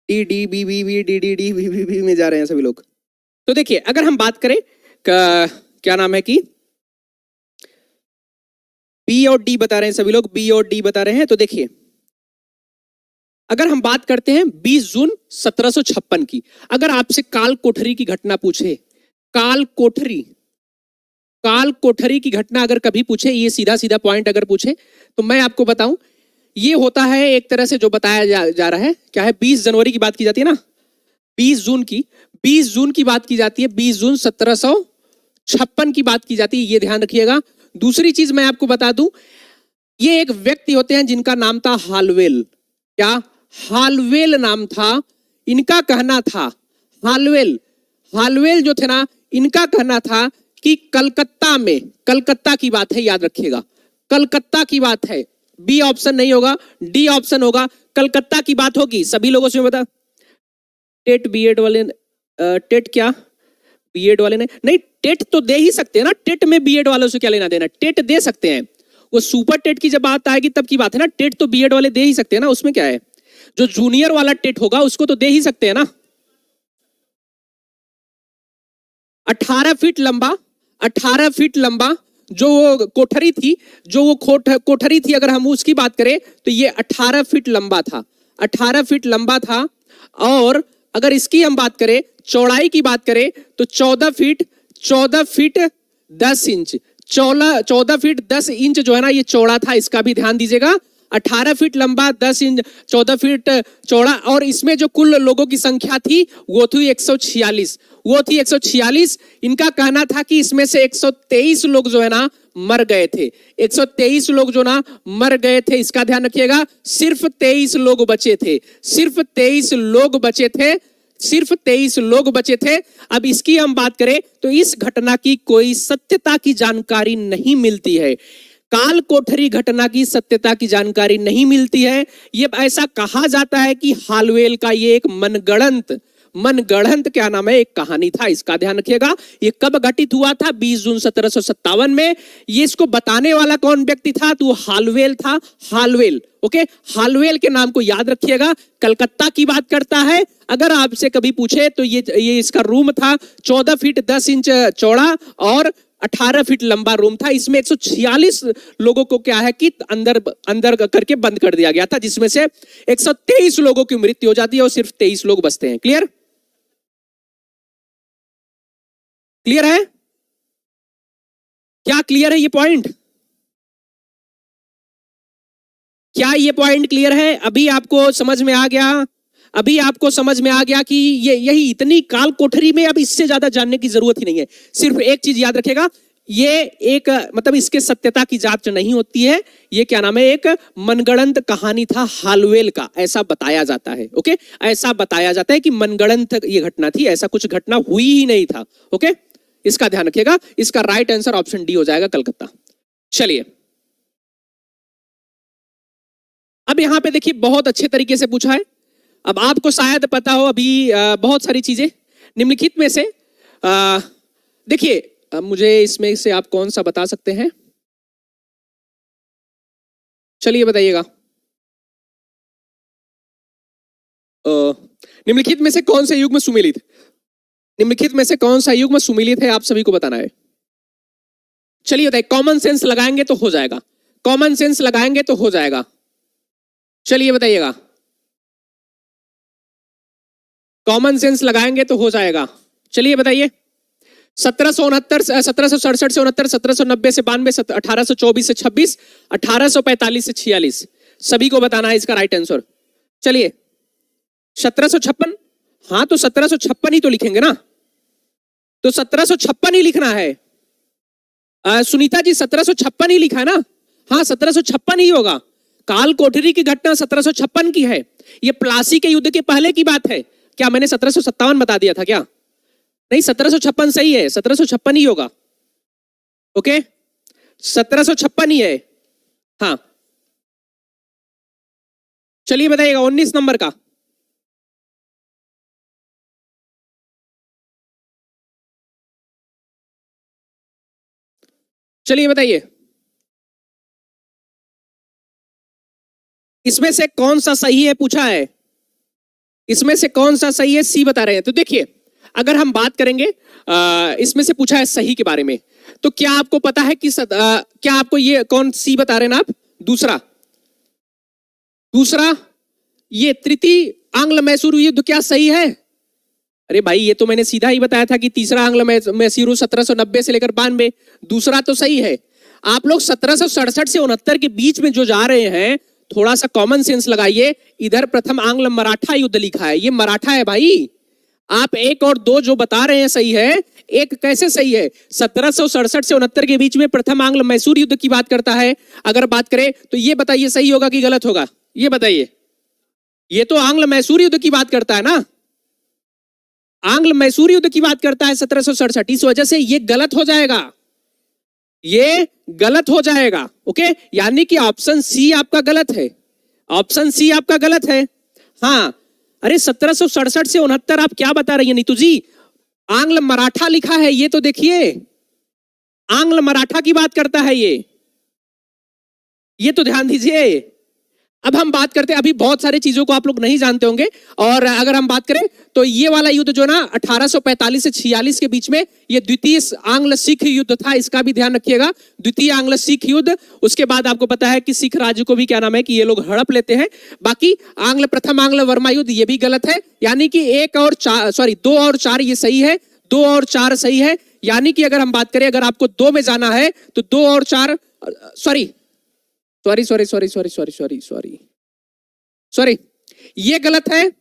D D B B B D D D B B B में जा रहे हैं सभी लोग। तो देखिए, अगर हम बात करें क्या नाम है कि बी और डी बता रहे हैं सभी लोग, बी और डी बता रहे हैं। तो देखिए, अगर हम बात करते हैं 20 जून 1756 की, अगर आपसे काल कोठरी की घटना पूछे, काल कोठरी की घटना अगर कभी पूछे, ये सीधा सीधा पॉइंट अगर पूछे, तो मैं आपको बताऊं, ये होता है एक तरह से जो बताया जा रहा है, क्या है, 20 जनवरी की बात की जाती है ना, 20 जून की बात की जाती है, 20 जून 1756 की बात की जाती है, ये ध्यान रखिएगा। दूसरी चीज मैं आपको बता दूं, ये एक व्यक्ति होते हैं जिनका नाम था हालवेल। क्या? हालवेल नाम था। इनका कहना था, हालवेल जो थे ना, इनका कहना था कि कलकत्ता की बात है, याद रखिएगा, कलकत्ता की बात है। बी ऑप्शन नहीं होगा, डी ऑप्शन होगा, कलकत्ता की बात होगी। सभी लोगों से बता, टेट बीएड वाले, टेट क्या बीएड वाले नहीं, टेट तो दे ही सकते हैं ना, टेट में बीएड वालों से क्या लेना देना, टेट दे सकते हैं। वो सुपर टेट की जब बात आएगी तब की बात है ना, टेट तो बीएड वाले दे ही सकते हैं ना, उसमें क्या है। जो जूनियर वाला टेट होगा उसको तो दे ही सकते हैं ना। 18 फीट लंबा जो वो कोठरी थी, कोठरी थी, अगर हम उसकी बात करें तो ये 18 फीट लंबा था, 18 फीट लंबा था। और अगर इसकी हम बात करें, चौड़ाई की बात करें तो 14 फीट 10 इंच, 14 फीट 10 इंच जो है ना ये चौड़ा था। इसका भी ध्यान दीजिएगा, 18 फीट लंबा, 10 इंच, 14 फीट चौड़ा। और इसमें जो कुल लोगों की संख्या थी वो थी 146। इनका कहना था कि इसमें से 123 लोग जो है ना मर गए थे, 123 लोग जो ना मर गए थे। इसका ध्यान रखिएगा, सिर्फ 23 लोग बचे थे, सिर्फ 23 लोग बचे थे। अब इसकी हम बात करें तो इस घटना की कोई सत्यता की जानकारी नहीं मिलती है। काल कोठरी घटना की सत्यता की जानकारी नहीं मिलती है। ये ऐसा कहा जाता है कि हालवेल का ये एक मनगढ़ंत क्या नाम है एक कहानी था, इसका ध्यान रखिएगा। ये कब घटित हुआ था? 20 जून 1757 में। ये इसको बताने वाला कौन व्यक्ति था? तो हालवेल था, हालवेल। ओके, हालवेल के नाम को याद रखिएगा। कलकत्ता की बात करता है। अगर आपसे कभी पूछे तो ये इसका रूम था 14 फीट 10 इंच चौड़ा और 18 फीट लंबा रूम था। इसमें 146 लोगों को क्या है कि अंदर करके बंद कर दिया गया था, जिसमें से 123 लोगों की मृत्यु हो जाती है और सिर्फ 23 लोग बचते हैं। क्लियर? क्लियर है? क्या क्लियर है ये पॉइंट? क्या ये पॉइंट क्लियर है? अभी आपको समझ में आ गया? अभी आपको समझ में आ गया कि यही इतनी काल कोठरी में अब इससे ज्यादा जानने की जरूरत ही नहीं है। सिर्फ एक चीज याद रखेगा, ये एक मतलब इसके सत्यता की जांच नहीं होती है। ये क्या नाम है एक मनगढ़ंत कहानी था हालवेल का, ऐसा बताया जाता है। ओके, ऐसा बताया जाता है कि मनगढ़ंत ये घटना थी, ऐसा कुछ घटना हुई ही नहीं था। ओके, इसका ध्यान रखिएगा। इसका राइट आंसर ऑप्शन डी हो जाएगा, कलकत्ता। चलिए, अब यहां पे देखिए बहुत अच्छे तरीके से पूछा है। अब आपको शायद पता हो अभी बहुत सारी चीजें निम्नलिखित में से देखिए, मुझे इसमें से आप कौन सा बता सकते हैं? चलिए बताइएगा। निम्नलिखित में से कौन से युग्म सुमेलित? निम्नलिखित में से कौन सा युग्म सुमेलित है, आप सभी को बताना है। चलिए बताइए। कॉमन सेंस लगाएंगे तो हो जाएगा, कॉमन सेंस लगाएंगे तो हो जाएगा। चलिए बताइएगा। कॉमन सेंस लगाएंगे तो हो जाएगा। चलिए बताइए। 1769 1767 से 69, 1790 से 92, 1824 से 26, 1845 से 46। सभी को बताना है इसका राइट आंसर। चलिए 1756। हाँ तो 1756 ही तो लिखेंगे ना, तो 1756 ही लिखना है। सुनीता जी 1756 ही लिखा है ना? हाँ 1756 ही होगा। काल कोठरी की घटना 1756 की है। ये प्लासी के युद्ध के पहले की बात है। क्या मैंने 1757 बता दिया था क्या? नहीं, 1756 सही है, 1756 ही होगा। ओके, 1756 ही है। हाँ चलिए बताइएगा 19 नंबर का। चलिए बताइए इसमें से कौन सा सही है, पूछा है। इसमें से कौन सा सही है, सी बता रहे हैं। तो देखिए अगर हम बात करेंगे इसमें से पूछा है सही के बारे में, तो क्या आपको पता है कि क्या आपको ये कौन सी बता रहे हैं ना आप? दूसरा ये तृतीय आंग्ल मैसूर युद्ध क्या सही है? अरे भाई ये तो मैंने सीधा ही बताया था कि तीसरा आंग्ल मैसूर 1790 से लेकर 92। दूसरा तो सही है। आप लोग 1767 से 69 के बीच में जो जा रहे हैं, थोड़ा सा कॉमन सेंस लगाइए। इधर प्रथम आंग्ल मराठा युद्ध लिखा है, ये मराठा है भाई। आप एक और दो जो बता रहे हैं सही है, एक कैसे सही है? 1767 से 69 के बीच में प्रथम आंग्ल मैसूर युद्ध की बात करता है। अगर बात करें तो ये बताइए सही होगा कि गलत होगा? ये बताइए। ये तो आंग्ल मैसूर युद्ध की बात करता है ना, आंग्ल मैसूर युद्ध की बात करता है 1767। इस वजह से ये गलत हो जाएगा, ये गलत हो जाएगा। ओके, यानी कि ऑप्शन सी आपका गलत है, ऑप्शन सी आपका गलत है। हाँ, अरे 1767 से 69 आप क्या बता रही है नीतू जी? आंग्ल मराठा लिखा है, ये तो देखिए आंग्ल मराठा की बात करता है ये तो ध्यान दीजिए। अब हम बात करते हैं, अभी बहुत सारी चीजों को आप लोग नहीं जानते होंगे। और अगर हम बात करें तो ये वाला युद्ध जो ना 1845 से 46 के बीच में, ये द्वितीय आंग्ल सिख युद्ध था, इसका भी ध्यान रखिएगा। द्वितीय आंग्ल सिख युद्ध। उसके बाद आपको पता है कि सिख राज्य को भी क्या नाम है कि ये लोग हड़प लेते हैं। बाकी प्रथम आंग्ल वर्मा युद्ध ये भी गलत है, यानी कि 2 और 4 ये सही है, 2 और 4 सही है। यानी कि अगर हम बात करें, अगर आपको 2 में जाना है तो 2 और 4 सॉरी ये गलत है।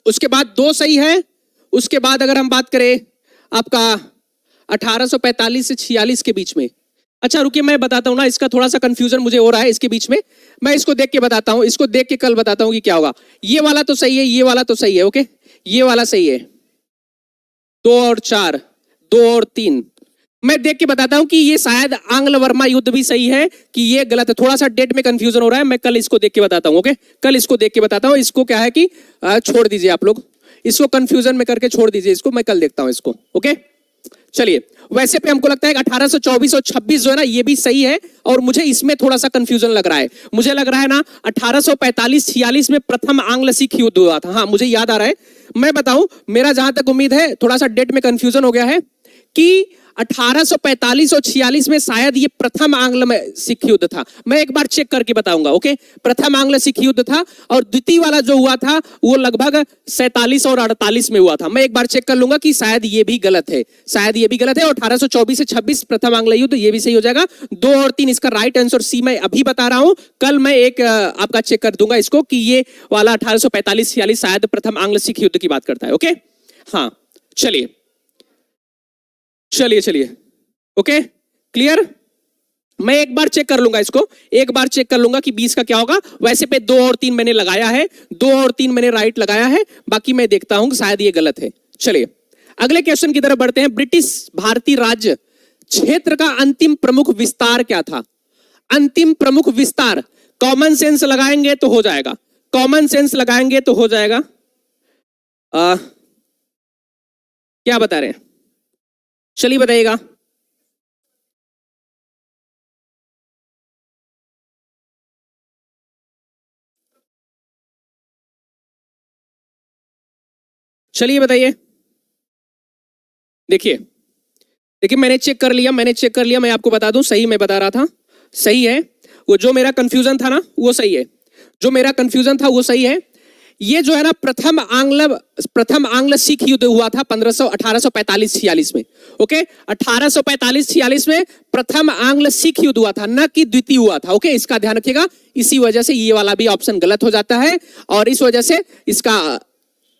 उसके बाद 2 सही है। उसके बाद अगर हम बात करें आपका 1845 से 46 के बीच में, अच्छा रुकिए मैं बताता हूं ना, इसका थोड़ा सा कंफ्यूजन मुझे हो रहा है इसके बीच में। मैं इसको देख के बताता हूं, इसको देख के कल बताता हूं कि क्या होगा। ये वाला तो सही है, ये वाला तो सही है। ओके, ये वाला सही है। 2 और 4, 2 और 3 मैं देख के बताता हूं कि ये शायद आंग्ल वर्मा युद्ध भी सही है कि ये गलत है। थोड़ा सा डेट में कंफ्यूजन हो रहा है, मैं कल इसको देख के बताता हूं। ओके, कल इसको देख के बताता हूं। इसको क्या है कि छोड़ दीजिए आप लोग, इसको कंफ्यूजन में करके छोड़ दीजिए, इसको मैं कल देखता हूं इसको। ओके चलिए, वैसे पे हमको लगता है कि 1824 और 26 जो है ना ये भी सही है, और मुझे इसमें थोड़ा सा कंफ्यूजन लग रहा है। मुझे लग रहा है ना 1845-46 में प्रथम आंग्ल सिख युद्ध हुआ था। हाँ मुझे याद आ रहा है, मैं बताऊं, मेरा जहां तक उम्मीद है, थोड़ा सा डेट में कंफ्यूजन हो गया है कि 1845 और 46 में शायद ये प्रथम आंग्ल सिख युद्ध था। मैं एक बार चेक करके बताऊंगा। ओके, प्रथम आंग्ल सिख युद्ध था, और द्वितीय वाला जो हुआ था वो लगभग 47 और 48 में हुआ था। मैं एक बार चेक कर लूंगा कि शायद ये भी गलत है, शायद ये भी गलत है। और 1824 से 26 प्रथम आंग्ल युद्ध, ये भी सही हो जाएगा। 2 और 3 इसका राइट आंसर सी मैं अभी बता रहा हूं, कल मैं एक आपका चेक कर दूंगा इसको कि ये वाला 1845-46 शायद प्रथम आंग्ल सिख युद्ध की बात करता है। ओके हाँ चलिए चलिए चलिए, ओके क्लियर। मैं एक बार चेक कर लूंगा इसको, एक बार चेक कर लूंगा कि 20 का क्या होगा। वैसे पे 2 और 3 मैंने लगाया है, 2 और 3 मैंने राइट लगाया है, बाकी मैं देखता हूं शायद ये गलत है। चलिए अगले क्वेश्चन की तरफ बढ़ते हैं। ब्रिटिश भारतीय राज्य क्षेत्र का अंतिम प्रमुख विस्तार क्या था? अंतिम प्रमुख विस्तार, कॉमन सेंस लगाएंगे तो हो जाएगा, कॉमन सेंस लगाएंगे तो हो जाएगा। क्या बता रहे हैं, चलिए बताइएगा। चलिए बताइए। देखिए देखिए, मैंने चेक कर लिया, मैं आपको बता दूं, सही मैं बता रहा था, सही है। वो जो मेरा कंफ्यूजन था ना वो सही है, जो मेरा कंफ्यूजन था वो सही है। ये जो है ना प्रथम आंग्ल सिख युद्ध हुआ था 1845-46 में। ओके 1845-46 में प्रथम आंग्ल सिख युद्ध हुआ था, न कि द्वितीय हुआ था। ओके इसका ध्यान रखिएगा। इसी वजह से ये वाला भी ऑप्शन गलत हो जाता है, और इस वजह से इसका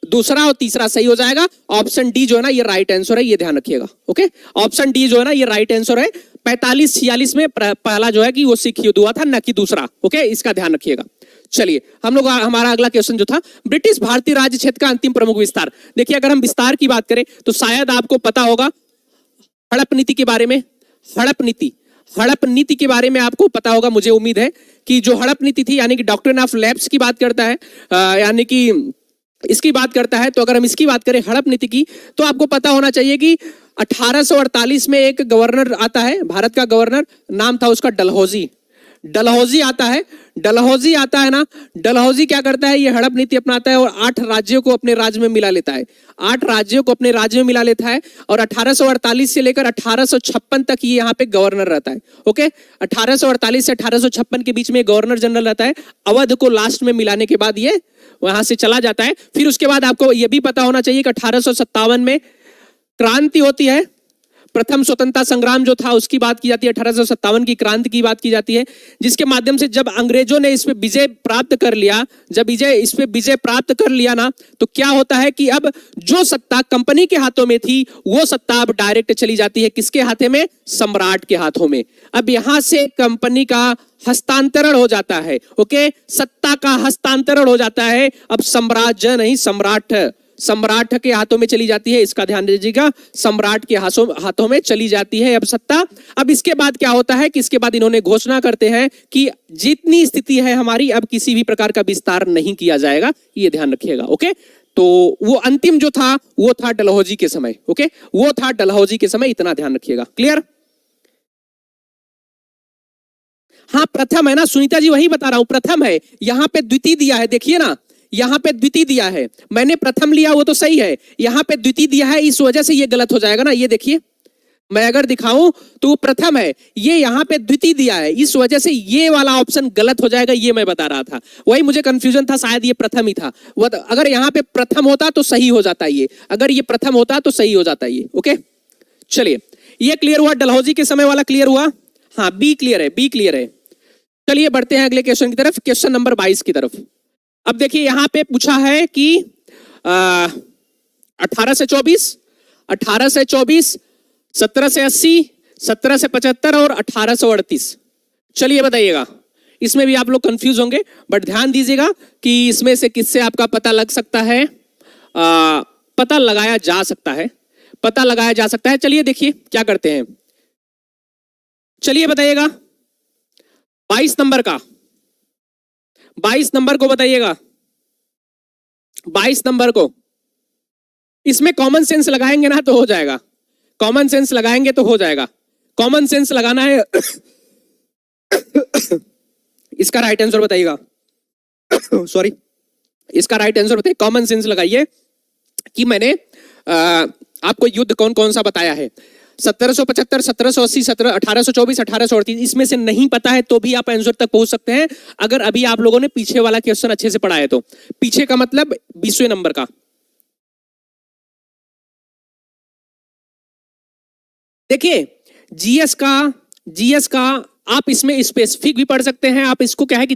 दूसरा और तीसरा सही हो जाएगा। ऑप्शन डी जो है ना ये राइट आंसर है, ये ध्यान रखिएगा। ओके ऑप्शन डी जो है ना ये राइट आंसर है। 45-46 में पहला जो है कि वो सिख युद्ध हुआ था, न कि दूसरा। ओके इसका ध्यान रखिएगा। चलिए हम लोग, हमारा अगला क्वेश्चन जो था, ब्रिटिश भारतीय राज्य क्षेत्र का अंतिम प्रमुख विस्तार। देखिए अगर हम विस्तार की बात करें तो शायद आपको पता होगा हड़प नीति के बारे में। हड़प नीति के बारे में आपको पता होगा, मुझे उम्मीद है कि जो हड़प नीति थी यानी कि डॉक्ट्रिन ऑफ लैप्स की बात करता है, यानी कि इसकी बात करता है। तो अगर हम इसकी बात करें हड़प नीति की, तो आपको पता होना चाहिए कि 1848 में एक गवर्नर आता है, भारत का गवर्नर, नाम था उसका डलहौजी आता है। डलहौजी आता है ना, डलहौजी क्या करता है, ये हड़प नीति अपनाता है और 8 राज्यों को अपने राज्य में मिला लेता है। 8 राज्यों को अपने राज्य में मिला लेता है, और 1848 से लेकर 1856 तक ये यहाँ पे गवर्नर रहता है। ओके 1848 से 1856 के बीच में गवर्नर जनरल रहता है। अवध को लास्ट में मिलाने के बाद ये वहां से चला जाता है। फिर उसके बाद आपको ये भी पता होना चाहिए कि 1857 में क्रांति होती है। प्रथम स्वतंत्रता संग्राम जो था उसकी बात की जाती है, 1857 की क्रांति की बात की जाती है, जिसके माध्यम से जब अंग्रेजों ने इस पे विजय प्राप्त कर लिया, इस पे विजय प्राप्त कर लिया ना, तो क्या होता है कि अब जो सत्ता कंपनी के हाथों में थी वो सत्ता अब डायरेक्ट चली जाती है किसके हाथे में? सम्राट के हाथों में। अब यहां से कंपनी का हस्तांतरण हो जाता है। ओके सत्ता का हस्तांतरण हो जाता है, अब साम्राज्य नहीं सम्राट के हाथों में चली जाती है। इसका ध्यान दीजिएगा, सम्राट के हाथों में चली जाती है अब सत्ता। अब इसके बाद क्या होता है कि इसके बाद इन्होंने घोषणा करते हैं कि जितनी स्थिति है हमारी, अब किसी भी प्रकार का विस्तार नहीं किया जाएगा, ये ध्यान रखिएगा। ओके तो वो अंतिम जो था वो था डलहौजी के समय। ओके वो था डलहौजी के समय, इतना ध्यान रखिएगा। क्लियर? हाँ प्रथम है ना सुनीता जी, वही बता रहा हूं, प्रथम है। यहां पे द्वितीय दिया है, देखिए ना, यहां पे द्वितीय दिया है, मैंने प्रथम लिया वो तो सही है, यहां पे द्वितीय दिया है, इस वजह से ये गलत हो जाएगा ना। ये देखिए मैं अगर दिखाऊं तो वो प्रथम है, ये यहां पे द्वितीय दिया है, इस वजह से ये वाला ऑप्शन गलत हो जाएगा। ये मैं बता रहा था, वही मुझे कंफ्यूजन था, शायद ये प्रथम ही था। अगर यहां पे प्रथम होता तो सही हो जाता ये, अगर ये प्रथम होता तो सही हो जाता ये। ओके चलिए ये क्लियर हुआ, डलहौजी के समय वाला क्लियर हुआ। हाँ बी क्लियर है, बी क्लियर है। चलिए बढ़ते हैं अगले क्वेश्चन की तरफ, क्वेश्चन नंबर 22 की तरफ। अब देखिए यहां पे पूछा है कि 18 से 24, 17 से 80, 17 से 75 और 1838। चलिए बताइएगा, इसमें भी आप लोग कंफ्यूज होंगे, बट ध्यान दीजिएगा कि इसमें से किससे आपका पता लग सकता है, पता लगाया जा सकता है। चलिए देखिए क्या करते हैं, चलिए बताइएगा 22 नंबर का, 22 नंबर को बताइएगा, 22 नंबर को। इसमें कॉमन सेंस लगाएंगे ना तो हो जाएगा, कॉमन सेंस लगाएंगे तो हो जाएगा। कॉमन सेंस लगाना है। इसका राइट आंसर बताइएगा। सॉरी, इसका राइट आंसर बताइए। कॉमन सेंस लगाइए कि मैंने आपको युद्ध कौन कौन सा बताया है। 1775, 1780, 1824, 1838, इसमें से नहीं पता है तो भी आप आंसर तक पहुंच सकते हैं अगर अभी आप लोगों ने पीछे वाला क्वेश्चन अच्छे से पढ़ा है तो। पीछे का मतलब 20वें नंबर का। देखिए जीएस का आप इसमें स्पेसिफिक भी पढ़ सकते हैं। आप इसको क्या है कि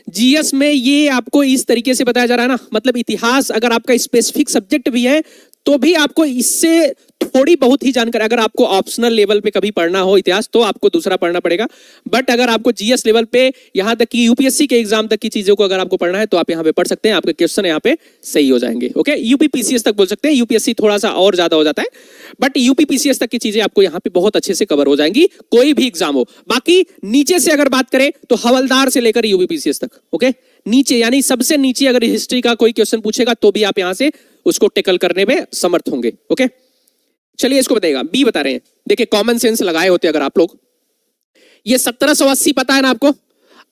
जीएस में ये आपको इस तरीके से बताया जा रहा है ना, मतलब इतिहास अगर आपका स्पेसिफिक सब्जेक्ट भी है तो भी आपको इससे थोड़ी बहुत ही जानकारी, अगर आपको ऑप्शनल लेवल पे कभी पढ़ना हो इतिहास तो आपको दूसरा पढ़ना पड़ेगा। बट अगर आपको जीएस लेवल पे यहां तक कि यूपीएससी के एग्जाम तक की चीजों को अगर आपको पढ़ना है तो आप यहां पे पढ़ सकते हैं, आपके क्वेश्चन यहां पे सही हो जाएंगे। ओके, यूपीपीसीएस तक बोल सकते हैं, यूपीएससी थोड़ा सा और ज्यादा हो जाता है, बट यूपीपीसीएस तक की चीजें आपको यहां पे बहुत अच्छे से कवर हो जाएंगी, कोई भी एग्जाम हो। बाकी नीचे से अगर बात करें तो हवलदार से लेकर यूपीपीसीएस तक, ओके, नीचे यानी सबसे नीचे अगर हिस्ट्री का कोई क्वेश्चन पूछेगा तो भी आप यहां से उसको टेकल करने में समर्थ होंगे। ओके, चलिए इसको बताइएगा। बी बता रहे हैं, देखिए कॉमन सेंस लगाए होते अगर आप लोग। ये 1780 पता है ना आपको,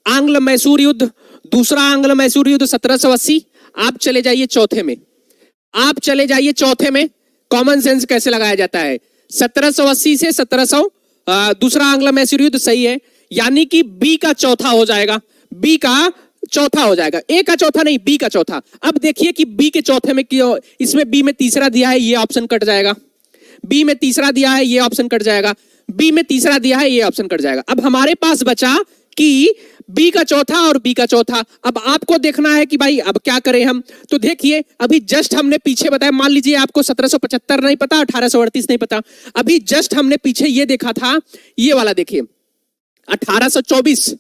आंग्ल मैसूर युद्ध, दूसरा आंग्ल मैसूर युद्ध 1780। आप चले जाइए चौथे में, आप चले जाइए चौथे में कॉमन सेंस कैसे लगाया जाता है। 1780 से 1700 दूसरा आंग्ल मैसूर युद्ध सही है, यानी कि बी का चौथा हो जाएगा, बी का चौथा हो जाएगा, ए का चौथा नहीं, बी का चौथा। अब देखिए कि बी के चौथे में क्यों, इसमें बी में तीसरा दिया है, ये ऑप्शन कट जाएगा। बी में तीसरा दिया है, ये ऑप्शन कट जाएगा। बी में तीसरा दिया है, ये ऑप्शन कट जाएगा। अब हमारे पास बचा कि बी का चौथा और बी का चौथा। अब आपको देखना है कि भाई अब क्या करें हम। तो देखिए अभी जस्ट हमने पीछे बताया, मान लीजिए आपको 1775 नहीं पता, 1838 नहीं पता, अभी जस्ट हमने पीछे ये देखा था, ये वाला देखिए 1824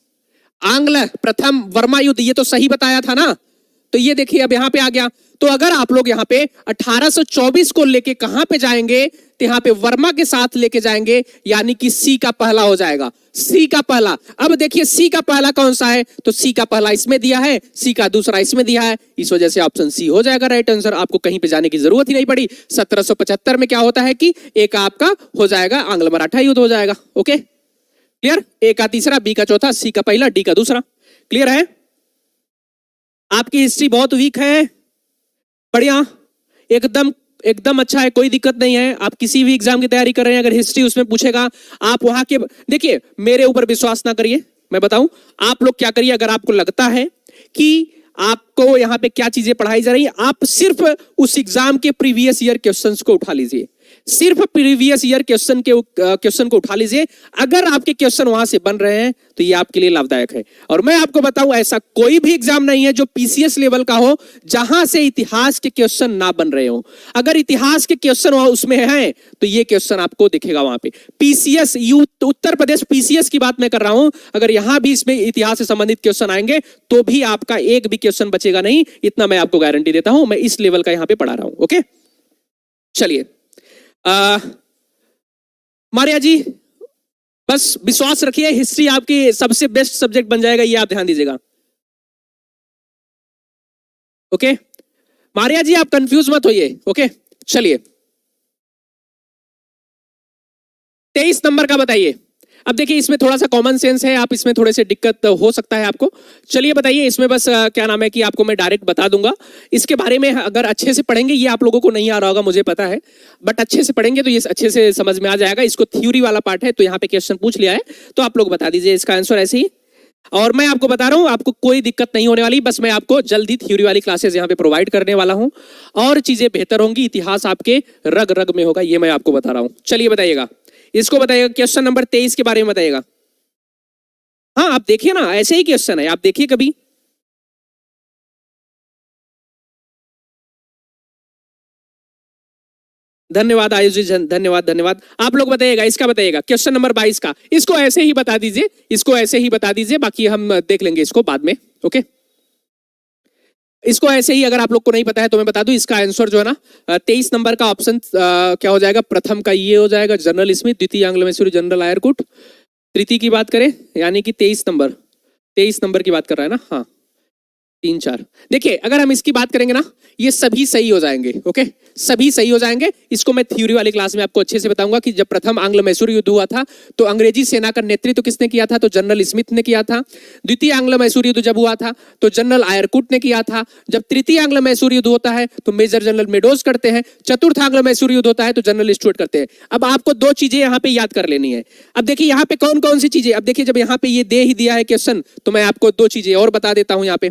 आंग्ल प्रथम वर्मा युद्ध, ये तो सही बताया था ना। तो ये देखिए अब यहां पे आ गया। तो अगर आप लोग यहां पे 1824 को लेके कहां पे जाएंगे तो यहां पे वर्मा के साथ लेके जाएंगे, यानी कि सी का पहला हो जाएगा, सी का पहला। अब देखिए सी का पहला कौन सा है, तो सी का पहला इसमें दिया है, सी का दूसरा इसमें दिया है, इस वजह से ऑप्शन सी हो जाएगा राइट आंसर। आपको कहीं पे जाने की जरूरत ही नहीं पड़ी। 1775 में क्या होता है कि एक आपका हो जाएगा आंग्ल मराठा युद्ध हो जाएगा। ओके क्लियर, ए का तीसरा, बी का चौथा, सी का पहला, डी का दूसरा। क्लियर है। आपकी हिस्ट्री बहुत वीक है, बढ़िया, एकदम एकदम अच्छा है, कोई दिक्कत नहीं है। आप किसी भी एग्जाम की तैयारी कर रहे हैं, अगर हिस्ट्री उसमें पूछेगा आप वहां के, देखिए मेरे ऊपर विश्वास ना करिए, मैं बताऊं आप लोग क्या करिए। अगर आपको लगता है कि आपको यहाँ पे क्या चीजें पढ़ाई जा रही है, आप सिर्फ उस एग्जाम के प्रीवियस ईयर क्वेश्चंस को उठा लीजिए, सिर्फ प्रीवियस ईयर क्वेश्चन को उठा लीजिए। अगर आपके क्वेश्चन वहां से बन रहे हैं तो ये आपके लिए लाभदायक है। और मैं आपको बताऊं ऐसा कोई भी एग्जाम नहीं है जो पीसीएस लेवल का हो जहां से इतिहास के क्वेश्चन ना बन रहे हो। अगर इतिहास के क्वेश्चन उसमें हैं तो ये क्वेश्चन आपको दिखेगा वहां पे। पीसीएस उत्तर प्रदेश पीसीएस की बात मैं कर रहा हूं, अगर यहां भी इसमें इतिहास से संबंधित क्वेश्चन आएंगे तो भी आपका एक भी क्वेश्चन बचेगा नहीं, इतना मैं आपको गारंटी देता हूं। मैं इस लेवल का यहां पे पढ़ा रहा हूं। ओके चलिए मारिया जी, बस विश्वास रखिए, हिस्ट्री आपकी सबसे बेस्ट सब्जेक्ट बन जाएगा, ये आप ध्यान दीजिएगा। ओके मारिया जी, आप कंफ्यूज मत होइए। ओके चलिए 23 नंबर का बताइए। अब देखिए इसमें थोड़ा सा कॉमन सेंस है, आप इसमें थोड़े से दिक्कत हो सकता है आपको। चलिए बताइए, इसमें बस क्या नाम है कि आपको मैं डायरेक्ट बता दूंगा। इसके बारे में अगर अच्छे से पढ़ेंगे, ये आप लोगों को नहीं आ रहा होगा मुझे पता है, बट अच्छे से पढ़ेंगे तो ये अच्छे से समझ में आ जाएगा। इसको थ्योरी वाला पार्ट है, तो यहाँ पे क्वेश्चन पूछ लिया है तो आप लोग बता दीजिए इसका आंसर ऐसे ही। और मैं आपको बता रहा हूं आपको कोई दिक्कत नहीं होने वाली, बस मैं आपको जल्दी थ्योरी वाली क्लासेस यहाँ पे प्रोवाइड करने वाला हूं और चीजें बेहतर होंगी, इतिहास आपके रग रग में होगा, ये मैं आपको बता रहा हूं। चलिए बताइएगा, इसको बताइएगा, क्वेश्चन नंबर 23 के बारे में बताइएगा। हाँ आप देखिए ना, ऐसे ही क्वेश्चन है, आप देखिए कभी। धन्यवाद आयुष जी, धन्यवाद धन्यवाद। आप लोग बताइएगा, इसका बताइएगा क्वेश्चन नंबर 22 का। इसको ऐसे ही बता दीजिए, इसको ऐसे ही बता दीजिए, बाकी हम देख लेंगे इसको बाद में। ओके इसको ऐसे ही, अगर आप लोग को नहीं पता है तो मैं बता दूं, इसका आंसर जो है ना 23 नंबर का ऑप्शन क्या हो जाएगा, प्रथम का ये हो जाएगा जनरल स्मिथ, द्वितीय आंग्ल मैसूरी जनरल आयरकुट, तृतीय की बात करें यानी कि 23 नंबर की बात कर रहा है ना, हाँ 3 4। देखिए अगर हम इसकी बात करेंगे ना, ये सभी सही हो जाएंगे। ओके, सभी सही हो जाएंगे। इसको मैं थ्योरी वाली क्लास में आपको अच्छे से बताऊंगा कि जब प्रथम आंग्ल मैसूर युद्ध हुआ था तो अंग्रेजी सेना का नेतृत्व किसने किया था, तो जनरल स्मिथ ने किया था। द्वितीय आंग्ल मैसूर युद्ध जब हुआ था तो जनरल आयरकुट ने किया था। जब तृतीय आंग्ल मैसूर युद्ध होता है तो मेजर जनरल मेडोज करते हैं। चतुर्थ आंग्ल मैसूर युद्ध होता है तो जनरल स्टुअर्ट करते हैं। अब आपको 2 चीजें यहाँ पे याद कर लेनी है। अब देखिए यहाँ पे कौन कौन सी चीजें, अब देखिए जब यहाँ पे ये दे ही दिया है क्वेश्चन तो मैं आपको 2 चीजें और बता देता हूं। यहाँ पे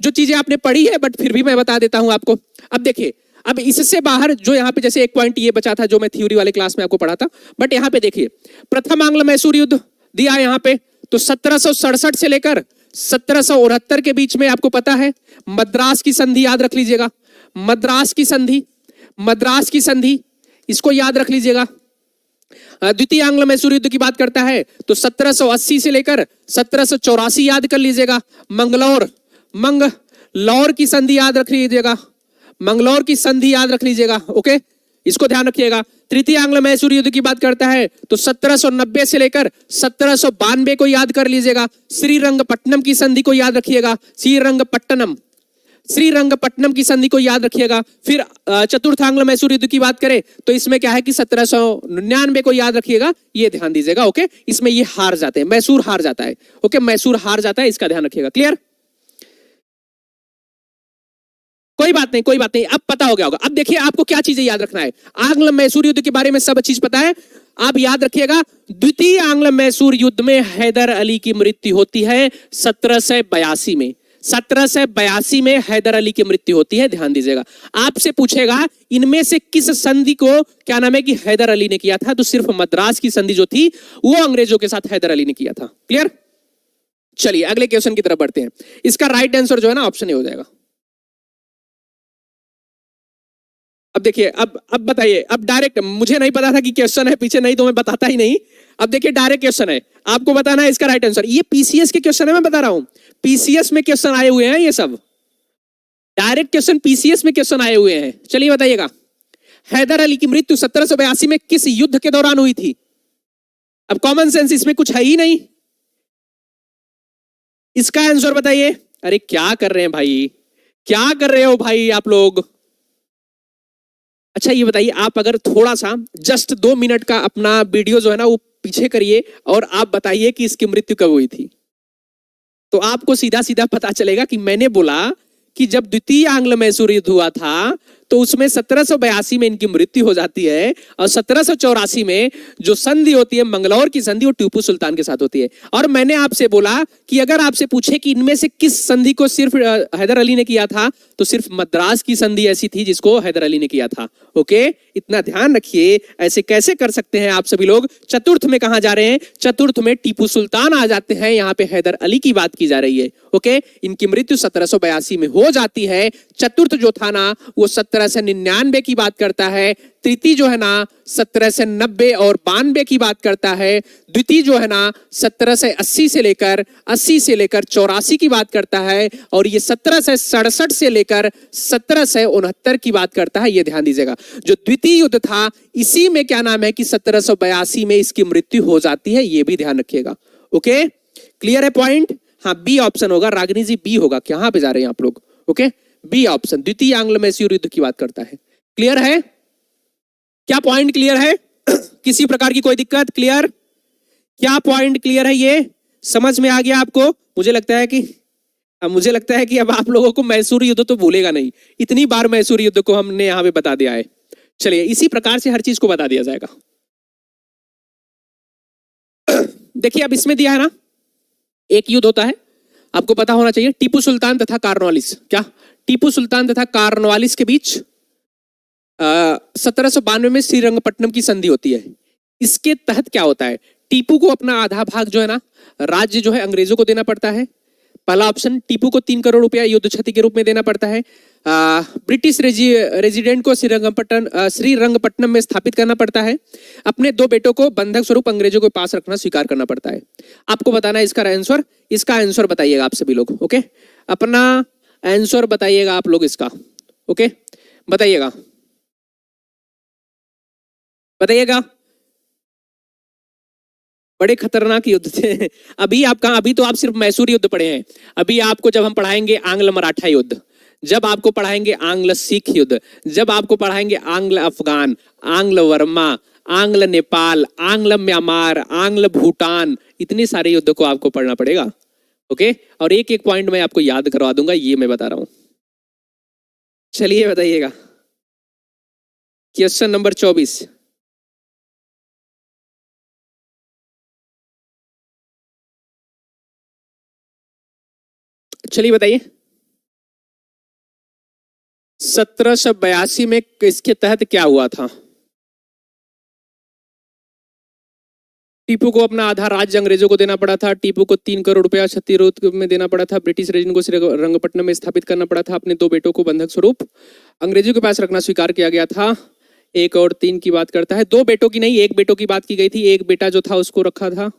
जो चीजें आपने पढ़ी है बट फिर भी मैं बता देता हूं आपको। अब देखिए, अब इससे बाहर जो यहाँ पे जैसे एक पॉइंट ये बचा था जो मैं थ्योरी वाले क्लास में आपको पढ़ा था, बट यहाँ पे देखिए प्रथम आंग्ल मैसूर युद्ध दिया है यहाँ पे तो 1767 से लेकर 1769 के बीच में आपको पता है मद्रास की संधि, याद रख लीजिएगा मद्रास की संधि, मद्रास की संधि इसको याद रख लीजिएगा। द्वितीय आंग्ल मैसूर युद्ध की बात करता है तो 1780 से लेकर 1784 याद कर लीजिएगा। मंगलौर की संधि याद रख लीजिएगा, मंगलौर की संधि याद रख लीजिएगा। ओके, इसको ध्यान रखिएगा। तृतीय आंग्ल मैसूर युद्ध की बात करता है तो 1790 से लेकर 1792 को याद कर लीजिएगा। श्रीरंगपट्टनम की संधि को याद रखिएगा, श्रीरंगपट्टनम की संधि को याद रखिएगा। फिर चतुर्थ आंग्ल मैसूर युद्ध की बात करें तो इसमें क्या है कि 1799 को याद रखिएगा, ये ध्यान दीजिएगा। ओके, इसमें ये हार जाते हैं, मैसूर हार जाता है। ओके, मैसूर हार जाता है, इसका ध्यान रखिएगा। क्लियर, कोई बात नहीं, कोई बात नहीं, अब पता हो गया होगा। अब देखिए आपको क्या चीजें याद रखना है। आंग्ल मैसूर युद्ध के बारे में सब चीज पता है, आप याद रखिएगा। द्वितीय आंग्ल मैसूर युद्ध में हैदर अली की मृत्यु होती है 1782 में, 1782 में हैदर अली की मृत्यु होती है, ध्यान दीजिएगा। आपसे पूछेगा इनमें से किस संधि को क्या नाम है कि हैदर अली ने किया था, तो सिर्फ मद्रास की संधि जो थी वो अंग्रेजों के साथ हैदर अली ने किया था। क्लियर, चलिए अगले क्वेश्चन की तरफ बढ़ते हैं। इसका राइट आंसर जो है ना ऑप्शन ए हो जाएगा। अब देखिए, अब बताइए, अब डायरेक्ट, मुझे नहीं पता था कि क्वेश्चन है पीछे, नहीं तो मैं बताता ही नहीं। अब देखिए डायरेक्ट क्वेश्चन है, आपको बताना है इसका राइट आंसर। ये पीसीएस के क्वेश्चन है, मैं बता रहा हूं पीसीएस में क्वेश्चन आए हुए हैं, ये सब डायरेक्ट क्वेश्चन पीसीएस में क्वेश्चन आए हुए हैं। चलिए बताइएगा, हैदर अली की मृत्यु 1782 में किस युद्ध के दौरान हुई थी? अब कॉमन सेंस इसमें कुछ है ही नहीं, इसका आंसर बताइए। अरे क्या कर रहे हैं भाई, क्या कर रहे हो भाई आप लोग? अच्छा ये बताइए, आप अगर थोड़ा सा जस्ट 2 मिनट का अपना वीडियो जो है ना वो पीछे करिए और आप बताइए कि इसकी मृत्यु कब हुई थी, तो आपको सीधा सीधा पता चलेगा कि मैंने बोला कि जब द्वितीय आंग्ल मैसूर युद्ध हुआ था तो उसमें 1782 में इनकी मृत्यु हो जाती है और 1784 में जो संधि होती है मंगलौर की संधि वो टीपू सुल्तान के साथ होती है। और मैंने आपसे बोला कि अगर आपसे पूछे कि इनमें से किस संधि को सिर्फ हैदर अली ने किया था तो सिर्फ मद्रास की संधि ऐसी थी जिसको हैदर अली ने किया था। ओके, इतना ध्यान रखिए, ऐसे कैसे कर सकते हैं आप सभी लोग। चतुर्थ में कहां जा रहे हैं? चतुर्थ में टीपू सुल्तान आ जाते हैं, यहाँ पे हैदर अली की बात की जा रही है। ओके, इनकी मृत्यु 1782 में हो जाती है। चतुर्थ जो था ना वो 1799 की बात करता है। तृतीय जो है ना 1790 और 92 की बात करता है। द्वितीय जो है ना 1780 से लेकर 80 से लेकर 84 की बात करता है। और ये 1767 से लेकर 1769 की बात करता है। ये ध्यान दीजिएगा, जो द्वितीय युद्ध था इसी में क्या नाम है कि 1782 में इसकी मृत्यु हो जाती है, ये भी ध्यान रखिएगा। ओके, क्लियर है पॉइंट? हाँ, बी ऑप्शन होगा, रागिनी जी बी होगा। कहां पे जा रहे हैं आप लोग? ओके, बी ऑप्शन, द्वितीय आंग्ल मैसूर युद्ध की बात करता है। क्लियर है? क्या पॉइंट क्लियर है? किसी प्रकार की कोई दिक्कत? क्लियर? क्या पॉइंट क्लियर है? ये समझ में आ गया आपको? मुझे लगता है कि अब आप लोगों को मैसूर युद्ध तो भूलेगा नहीं, इतनी बार मैसूर युद्ध को हमने यहां पे बता दिया है। चलिए इसी प्रकार से हर चीज को बता दिया जाएगा। देखिए अब इसमें दिया है ना, एक युद्ध होता है, आपको पता होना चाहिए, टीपू सुल्तान तथा कार्नवालिस। क्या? टीपू सुल्तान तथा कार्नवालिस के बीच 1792 में श्रीरंगपट्टनम की संधि होती है। इसके तहत क्या होता है? टीपू को अपना आधा भाग जो है ना राज्य जो है अंग्रेजों को देना पड़ता है। पहला ऑप्शन, टीपू को 3 करोड़ रुपया युद्ध क्षति के रूप में देना पड़ता है। ब्रिटिश रेजिडेंट को श्रीरंगपट्टनम में स्थापित करना पड़ता है। अपने 2 बेटों को बंधक स्वरूप अंग्रेजों के पास रखना स्वीकार करना पड़ता है। आपको बताना है इसका आंसर। इसका आंसर बताइएगा आप सभी लोग। ओके, अपना आंसर बताइएगा आप लोग इसका। ओके, बताइएगा बताइएगा। बड़े खतरनाक युद्ध थे। अभी आप कहाँ, अभी तो आप सिर्फ मैसूर युद्ध पढ़े हैं। अभी आपको जब हम पढ़ाएंगे आंग्ल मराठा युद्ध, जब आपको पढ़ाएंगे आंग्ल सिख युद्ध, जब आपको पढ़ाएंगे आंग्ल अफगान, आंग्ल वर्मा, आंग्ल नेपाल, आंग्ल म्यांमार, आंग्ल भूटान, इतने सारे युद्ध को आपको पढ़ना पड़ेगा। ओके, और एक एक पॉइंट मैं आपको याद करवा दूंगा, ये मैं बता रहा हूं। चलिए बताइएगा, क्वेश्चन नंबर 24। चलिए बताइए, 1782 में इसके तहत क्या हुआ था? टीपू को अपना आधा राज्य अंग्रेजों को देना पड़ा था। टीपू को 3 करोड़ रुपया क्षतिपूर्ति में देना पड़ा था। ब्रिटिश रेजिम को श्रीरंगपट्टनम में स्थापित करना पड़ा था। अपने 2 बेटों को बंधक स्वरूप अंग्रेजों के पास रखना स्वीकार किया गया था। 1 और 3 की बात करता है, 2 बेटों की नहीं, 1 बेटों की बात की गई थी। 1 बेटा जो था उसको रखा था।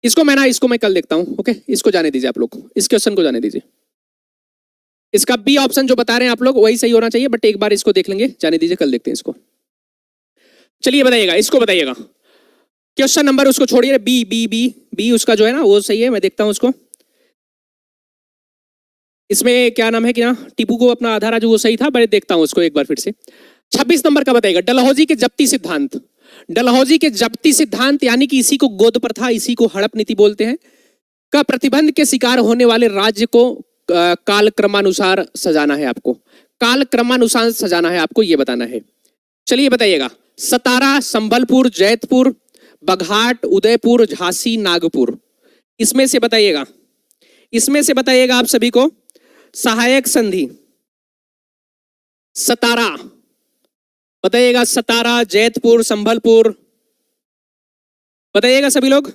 इसको मैं कल देखता हूं। ओके, इसको जाने दीजिए, आप लोग इस क्वेश्चन को जाने दीजिए। इसका बी ऑप्शन जो बता रहे हैं आप लोग वही सही होना चाहिए, बट एक बार इसको देख लेंगे, जाने दीजिए, कल देखते हैं इसको। चलिए बताइएगा, इसको बताइएगा। क्वेश्चन नंबर उसको छोड़िए, बी बी बी बी उसका जो है ना वो सही है, मैं देखता हूं उसको। इसमें क्या नाम है कि ना, टीपू को अपना आधा राज्य, वो सही था, मैं देखता हूं उसको एक बार फिर से। 26 नंबर का बताइएगा, डलहौजी के जब्ती सिद्धांत। डलहौजी के जब्ती सिद्धांत यानी कि इसी को गोद प्रथा, इसी को हड़प नीति बोलते हैं, का प्रतिबंध के शिकार होने वाले राज्य को कालक्रमानुसार सजाना है आपको। कालक्रमानुसार सजाना है आपको, ये बताना है। चलिए बताइएगा, सतारा, संबलपुर, जैतपुर, बघाट, उदयपुर, झांसी, नागपुर, इसमें से बताइएगा, इसमें से बताइएगा आप सभी को सहायक संधि। सतारा बताइएगा, सतारा, जैतपुर, संबलपुर, बताइएगा सभी लोग।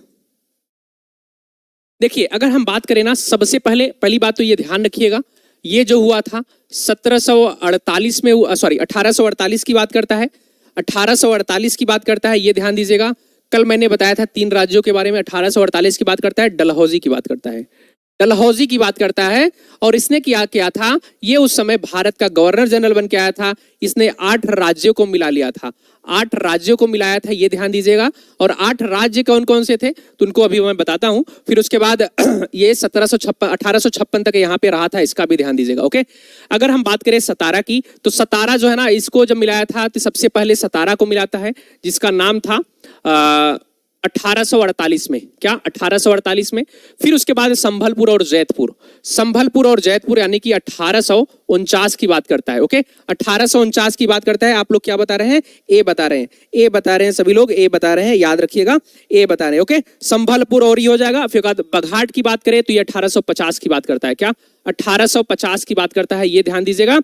देखिए, अगर हम बात करें ना, सबसे पहली बात तो ये ध्यान रखिएगा, ये जो हुआ था 1748 में, सॉरी 1848 की बात करता है, 1848 की बात करता है, ये ध्यान दीजिएगा। कल मैंने बताया था 3 राज्यों के बारे में, 1848 की बात करता है, डलहौजी की बात करता है, डलहौजी की बात करता है। और इसने क्या किया था, ये उस समय भारत का गवर्नर जनरल बन के आया था। इसने 8 राज्यों को मिला लिया था, 8 राज्यों को मिलाया था, ये ध्यान दीजिएगा। और 8 राज्य कौन कौन से थे तो उनको अभी मैं बताता हूं। फिर उसके बाद ये 1856 तक यहाँ पे रहा था, इसका भी ध्यान दीजिएगा। ओके, अगर हम बात करें सतारा की, तो सतारा जो है ना, इसको जब मिलाया था तो सबसे पहले सतारा को मिलाता है, जिसका नाम था 1848 में, क्या 1848 में। फिर उसके बाद संभलपुर और जैतपुर, संभलपुर और जैतपुर यानी कि 1849 की बात करता है। ओके, 1849 की बात करता है। आप लोग क्या बता रहे हैं, ए बता रहे हैं, ए बता रहे हैं, सभी लोग ए बता रहे हैं, याद रखिएगा, ए बता रहे हैं। ओके, संभलपुर और ये हो जाएगा। फिर बघाट की बात करें तो ये 1850 की बात करता है, क्या 1850 की बात करता है, ये ध्यान दीजिएगा।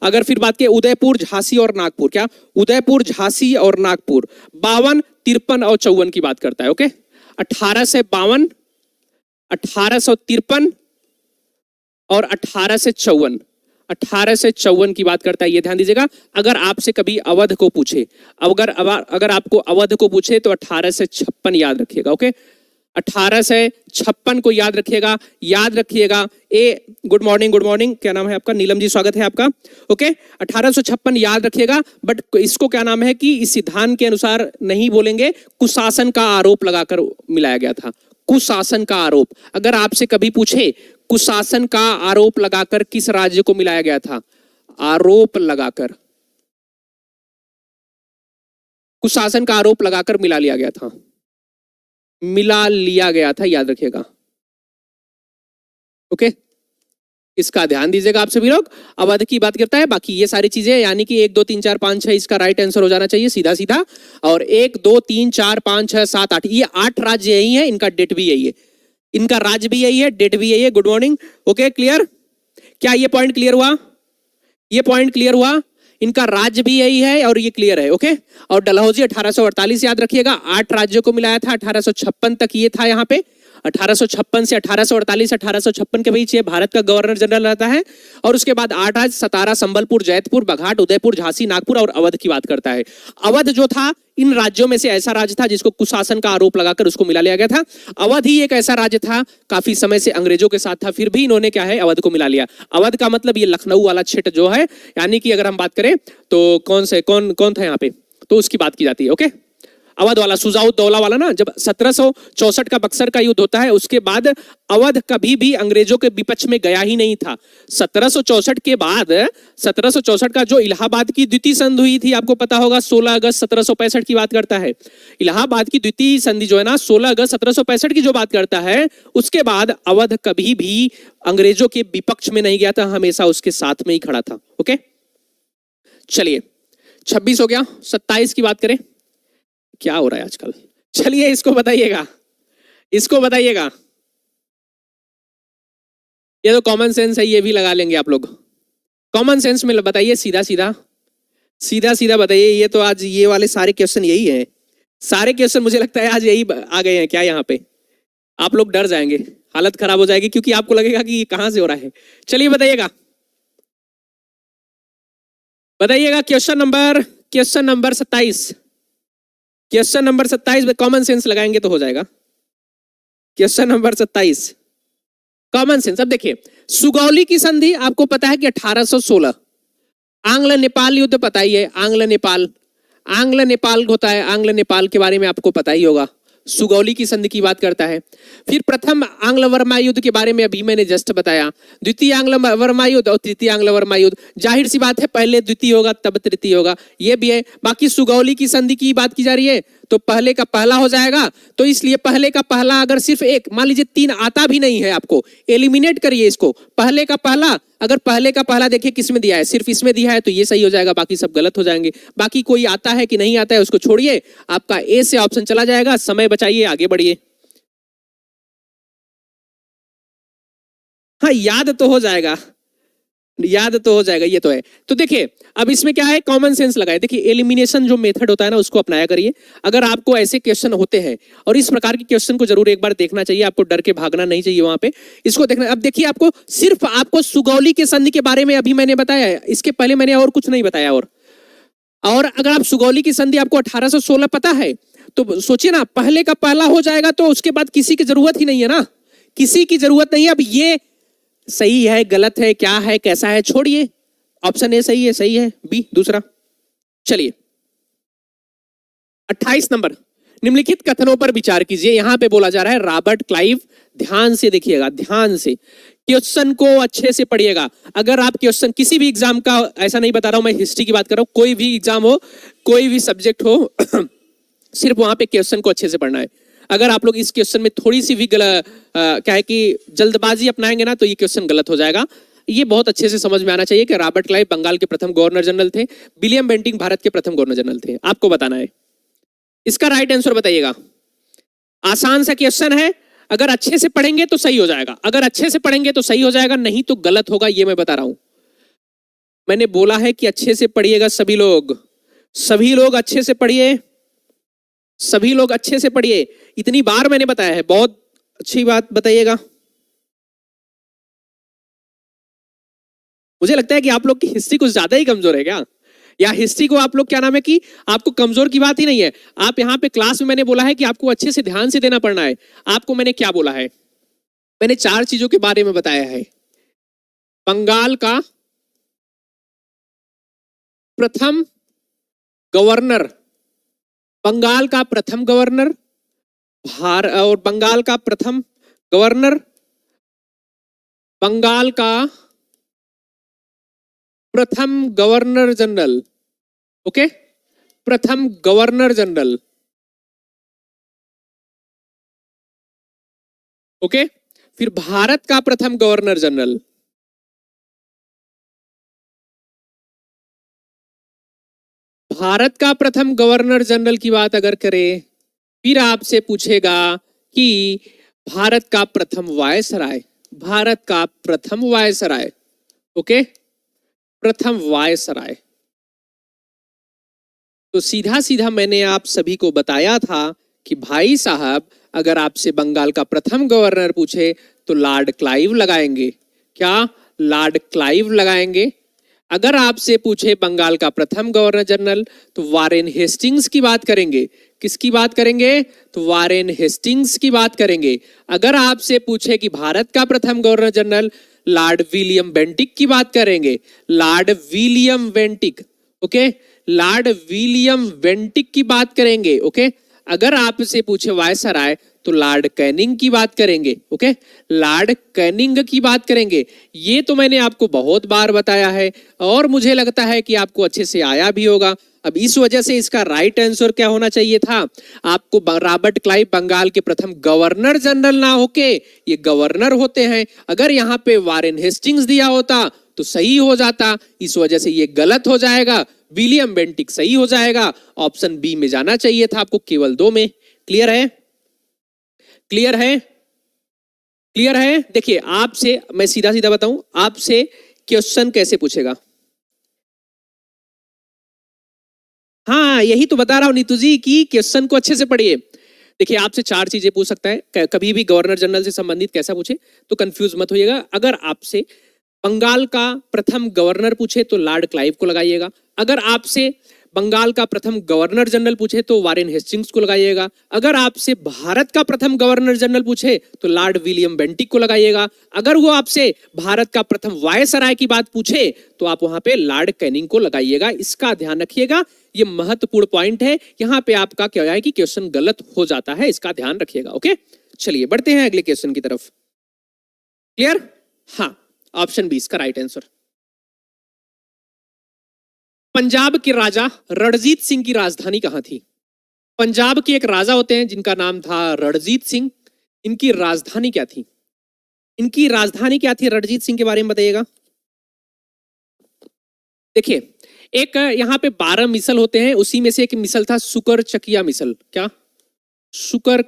अगर फिर बात करें उदयपुर, झांसी और नागपुर, क्या उदयपुर, झांसी और नागपुर 52, 53 और 54 की बात करता है। ओके, 1852, 1853 और 1854, 1854 की बात करता है, ये ध्यान दीजिएगा। अगर आपसे कभी अवध को पूछे, अगर आपको अवध को पूछे तो 1856 याद रखिएगा। ओके, 1856 को याद रखिएगा, याद रखिएगा। ए गुड मॉर्निंग, क्या नाम है आपका, नीलम जी, स्वागत है आपका। ओके, 1856 याद रखिएगा। बट इसको क्या नाम है कि इस सिद्धांत के अनुसार नहीं बोलेंगे, कुशासन का आरोप लगाकर मिलाया गया था, कुशासन का आरोप। अगर आपसे कभी पूछे कुशासन का आरोप लगाकर किस राज्य को मिलाया गया था, आरोप लगाकर, कुशासन का आरोप लगाकर मिला लिया गया था, मिला लिया गया था, याद रखिएगा। ओके, इसका ध्यान दीजिएगा आप सभी लोग। अवध की बात करता है, बाकी ये सारी चीजें यानी कि 1 2 3 4 5 6 इसका राइट आंसर हो जाना चाहिए सीधा सीधा। और 1 2 3 4 5 6 7 8 ये 8 राज्य यही है, इनका डेट भी यही है, इनका राज्य भी यही है, डेट भी यही है। Good morning. ओके, क्लियर, क्या ये पॉइंट क्लियर हुआ, ये पॉइंट क्लियर हुआ, इनका राज्य भी यही है और ये क्लियर है। ओके, और डलहौजी 1848 याद रखिएगा, 8 राज्यों को मिलाया था, 1856 तक ये था यहाँ पे, 1856 से 1848, 1856 के बीच ये भारत का गवर्नर जनरल रहता है। और उसके बाद 8 राज्य, सतारा, संबलपुर, जैतपुर, बघाट, उदयपुर, झांसी, नागपुर और अवध की बात करता है। अवध जो था इन राज्यों में से ऐसा राज्य था जिसको कुशासन का आरोप लगाकर उसको मिला लिया गया था। अवध ही एक ऐसा राज्य था, काफी समय से अंग्रेजों के साथ था, फिर भी इन्होंने क्या है, अवध को मिला लिया। अवध का मतलब ये लखनऊ वाला क्षेत्र जो है, यानी कि अगर हम बात करें तो कौन था यहाँ पे, तो उसकी बात की जाती है। ओके, अवध वाला शुजाउद्दौला वाला ना, जब 1764 का बक्सर का युद्ध होता है उसके बाद अवध कभी भी अंग्रेजों के विपक्ष में गया ही नहीं था। 1764 के बाद 1764 का जो इलाहाबाद की द्वितीय संधि हुई थी, आपको पता होगा 16 अगस्त 1765 की बात करता है। इलाहाबाद की द्वितीय संधि जो है ना 16 अगस्त 1765 की जो बात करता है, उसके बाद अवध कभी भी अंग्रेजों के विपक्ष में नहीं गया था, हमेशा उसके साथ में ही खड़ा था। ओके, चलिए 26 हो गया, 27 की बात करें। क्या हो रहा है आजकल? चलिए इसको बताइएगा, इसको बताइएगा। ये तो कॉमन सेंस है, ये भी लगा लेंगे आप लोग। कॉमन सेंस में बताइए, सीधा सीधा सीधा सीधा बताइए। ये तो आज ये वाले सारे क्वेश्चन यही हैं, सारे क्वेश्चन मुझे लगता है आज यही आ गए हैं क्या यहाँ पे? आप लोग डर जाएंगे, हालत खराब हो जाएगी, क्योंकि आपको लगेगा कि ये कहां से हो रहा है। चलिए बताइएगा, बताइएगा क्वेश्चन नंबर 27। क्वेश्चन नंबर 27 में कॉमन सेंस लगाएंगे तो हो जाएगा। Question number 27 common sense. अब देखिए, सुगौली की संधि आपको पता है कि 1816। आंग्ल नेपाल युद्ध पता ही है, आंग्ल नेपाल होता है, आंग्ल नेपाल के बारे में आपको पता ही होगा। सुगौली की संधि की बात करता है। फिर प्रथम आंग्ल वर्मा युद्ध के बारे में अभी मैंने जस्ट बताया। द्वितीय आंग्ल वर्मा युद्ध और तृतीय आंग्ल वर्मा युद्ध, जाहिर सी बात है पहले द्वितीय होगा तब तृतीय होगा, ये भी है। बाकी सुगौली की संधि की बात की जा रही है तो पहले का पहला हो जाएगा, तो इसलिए पहले का पहला अगर सिर्फ एक, मान लीजिए 3 आता भी नहीं है, आपको एलिमिनेट करिए इसको। पहले का पहला, अगर पहले का पहला देखिए किसमें दिया है, सिर्फ इसमें दिया है तो ये सही हो जाएगा, बाकी सब गलत हो जाएंगे। बाकी कोई आता है कि नहीं आता है उसको छोड़िए, आपका ए से ऑप्शन चला जाएगा। समय बचाइए, आगे बढ़िए। हाँ, याद तो हो जाएगा, याद तो हो जाएगा, ये तो है। तो देखिए अब इसमें क्या है, कॉमन सेंस लगाए। देखिए एलिमिनेशन जो मेथड होता है ना, उसको अपनाया करिए। अगर आपको ऐसे क्वेश्चन होते हैं, और इस प्रकार के क्वेश्चन को जरूर एक बार देखना चाहिए, आपको डर के भागना नहीं चाहिए वहां पे, इसको देखना। अब देखिए, आपको सिर्फ आपको सुगौली के संधि के बारे में अभी मैंने बताया है, इसके पहले मैंने और कुछ नहीं बताया। और अगर आप सुगौली की संधि आपको 1816 पता है तो सोचिए ना, पहले का पहला हो जाएगा तो उसके बाद किसी की जरूरत ही नहीं है ना, किसी की जरूरत नहीं है। अब ये सही है, गलत है, क्या है, कैसा है, छोड़िए। ऑप्शन ए सही है, सही है, बी दूसरा। चलिए 28 नंबर, निम्नलिखित कथनों पर विचार कीजिए। यहां पे बोला जा रहा है रॉबर्ट क्लाइव। ध्यान से देखिएगा, ध्यान से क्वेश्चन को अच्छे से पढ़िएगा। अगर आप क्वेश्चन किसी भी एग्जाम का, ऐसा नहीं बता रहा हूं मैं हिस्ट्री की बात कर रहा हूं, कोई भी एग्जाम हो, कोई भी सब्जेक्ट हो सिर्फ वहां पे क्वेश्चन को अच्छे से पढ़ना है। अगर आप लोग इस क्वेश्चन में थोड़ी सी भी क्या है कि जल्दबाजी अपनाएंगे ना, तो ये क्वेश्चन गलत हो जाएगा। ये बहुत अच्छे से समझ में आना चाहिए कि रॉबर्ट क्लाइव बंगाल के प्रथम गवर्नर जनरल थे, विलियम बेंटिंक भारत के प्रथम गवर्नर जनरल थे। आपको बताना है, इसका राइट आंसर बताइएगा। आसान सा क्वेश्चन है, अगर अच्छे से पढ़ेंगे तो सही हो जाएगा, अगर अच्छे से पढ़ेंगे तो सही हो जाएगा, नहीं तो गलत होगा, ये मैं बता रहा हूं। मैंने बोला है कि अच्छे से पढ़िएगा सभी लोग, सभी लोग अच्छे से पढ़िए, सभी लोग अच्छे से पढ़िए। इतनी बार मैंने बताया है, बहुत अच्छी बात बताइएगा। मुझे लगता है कि आप लोग की हिस्ट्री कुछ ज्यादा ही कमजोर है क्या, या हिस्ट्री को आप लोग क्या नाम है कि आपको कमजोर की बात ही नहीं है। आप यहाँ पे क्लास में मैंने बोला है कि आपको अच्छे से ध्यान से देना पड़ना है। आपको मैंने क्या बोला है, मैंने 4 चीजों के बारे में बताया है। बंगाल का प्रथम गवर्नर, बंगाल का प्रथम गवर्नर, और बंगाल का प्रथम गवर्नर, बंगाल का प्रथम गवर्नर जनरल। ओके, प्रथम गवर्नर जनरल। ओके, फिर भारत का प्रथम गवर्नर जनरल, भारत का प्रथम गवर्नर जनरल की बात अगर करें, फिर आपसे पूछेगा कि भारत का प्रथम वायसराय, भारत का प्रथम वायसराय। ओके, प्रथम वायसराय। तो सीधा सीधा मैंने आप सभी को बताया था कि भाई साहब, अगर आपसे बंगाल का प्रथम गवर्नर पूछे तो लॉर्ड क्लाइव लगाएंगे। क्या, लॉर्ड क्लाइव लगाएंगे। अगर आपसे पूछे बंगाल का प्रथम गवर्नर जनरल तो वारेन हेस्टिंग्स की बात करेंगे। किसकी बात करेंगे, तो वारेन हेस्टिंग्स की बात करेंगे। अगर आपसे पूछे कि भारत का प्रथम governor general, Lord William Bentinck की बात करेंगे, Lord William Bentinck. Okay, Lord William Bentinck की बात करेंगे। ओके, अगर आपसे पूछे वायसराय तो लॉर्ड कैनिंग की बात करेंगे। ओके, लॉर्ड कैनिंग की बात करेंगे। ये तो मैंने आपको बहुत बार बताया है और मुझे लगता है कि आपको अच्छे से आया भी होगा। अब इस वजह से इसका राइट आंसर क्या होना चाहिए था? आपको रॉबर्ट क्लाइव बंगाल के प्रथम गवर्नर जनरल ना होके ये गवर्नर होते हैं। अगर यहाँ पे वारेन हेस्टिंग्स दिया होता तो सही हो जाता, इस वजह से ये गलत हो जाएगा। विलियम बेंटिक सही हो जाएगा। ऑप्शन बी में जाना चाहिए था आपको, केवल 2 में। क्लियर है? क्लियर है? क्लियर है? देखिए, आपसे मैं सीधा सीधा बताऊं, आपसे क्वेश्चन कैसे पूछेगा। हाँ, यही तो बता रहा हूं नीतू जी की क्वेश्चन को अच्छे से पढ़िए। देखिए, आपसे 4 चीजें पूछ सकता है कभी भी गवर्नर जनरल से संबंधित। कैसा पूछे तो कंफ्यूज मत होइएगा। अगर आपसे बंगाल का प्रथम गवर्नर पूछे तो लॉर्ड क्लाइव को लगाइएगा। अगर आपसे बंगाल का प्रथम गवर्नर जनरल पूछे तो वारेन हेस्टिंग्स को लगाइएगा। अगर आपसे भारत का प्रथम गवर्नर जनरल पूछे तो लॉर्ड विलियम बेंटिक को लगाइएगा। अगर वो आपसे भारत का प्रथम वायसराय की बात पूछे तो आप वहां पे लॉर्ड कैनिंग को लगाइएगा। इसका ध्यान रखिएगा, ये महत्वपूर्ण पॉइंट है। यहाँ पे आपका क्या है कि क्वेश्चन गलत हो जाता है, इसका ध्यान रखिएगा। ओके, चलिए बढ़ते हैं अगले क्वेश्चन की तरफ। क्लियर? हाँ, ऑप्शन बी इसका राइट आंसर। पंजाब के राजा रणजीत सिंह की राजधानी कहां थी? पंजाब के एक राजा होते हैं जिनका नाम था रणजीत सिंह। इनकी राजधानी क्या थी? इनकी राजधानी क्या थी? रणजीत सिंह के बारे में बताइएगा। देखिए, एक यहां पे 12 मिसल होते हैं, उसी में से एक मिसल था सुकर चकिया मिसल। क्या? सुकर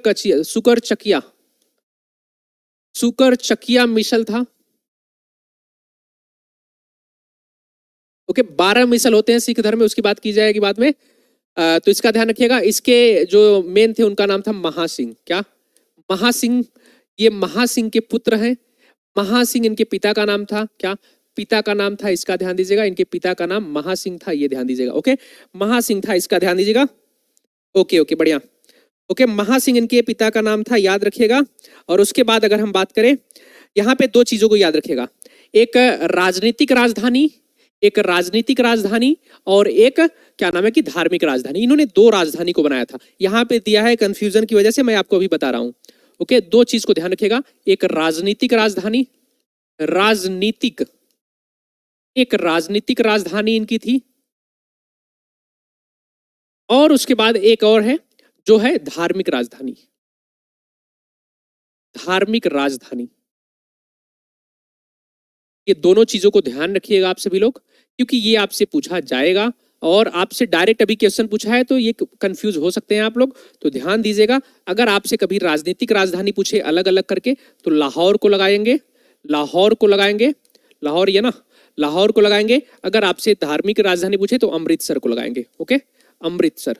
चकिया मिसल था। ओके, 12 मिसल होते हैं सिख धर्म में, उसकी बात की जाएगी बाद में। तो इसका ध्यान रखिएगा। इसके जो मेन थे उनका नाम था महासिंह। क्या? महासिंह। ये महासिंह के पुत्र हैं। महासिंह इनके पिता का नाम था। क्या? पिता का नाम था, इसका ध्यान दीजिएगा। इनके पिता का नाम महासिंह था, ये ध्यान दीजिएगा। ओके, महासिंह था, इसका ध्यान दीजिएगा। ओके ओके, बढ़िया। ओके, महासिंह इनके पिता का नाम था, याद रखिएगा। और उसके बाद अगर हम बात करें, यहाँ पे 2 चीजों को याद रखिएगा। एक राजनीतिक राजधानी, एक राजनीतिक राजधानी और एक क्या नाम है कि धार्मिक राजधानी। इन्होंने 2 राजधानी को बनाया था। यहाँ पे दिया है कंफ्यूजन की वजह से, मैं आपको अभी बता रहा हूं। ओके, 2 चीज को ध्यान रखिएगा। एक राजनीतिक राजधानी, एक राजनीतिक राजधानी इनकी थी। और उसके बाद एक और है जो है धार्मिक राजधानी। धार्मिक राजधानी, ये दोनों चीजों को ध्यान रखिएगा आप सभी लोग, क्योंकि ये आपसे पूछा जाएगा। और आपसे डायरेक्ट अभी क्वेश्चन पूछा है तो ये कंफ्यूज हो सकते हैं आप लोग, तो ध्यान दीजिएगा। अगर आपसे कभी राजनीतिक राजधानी पूछे अलग अलग करके तो लाहौर को लगाएंगे, लाहौर को लगाएंगे, लाहौर, ये ना, लाहौर को लगाएंगे। अगर आपसे धार्मिक राजधानी पूछे तो अमृतसर को लगाएंगे। ओके, अमृतसर,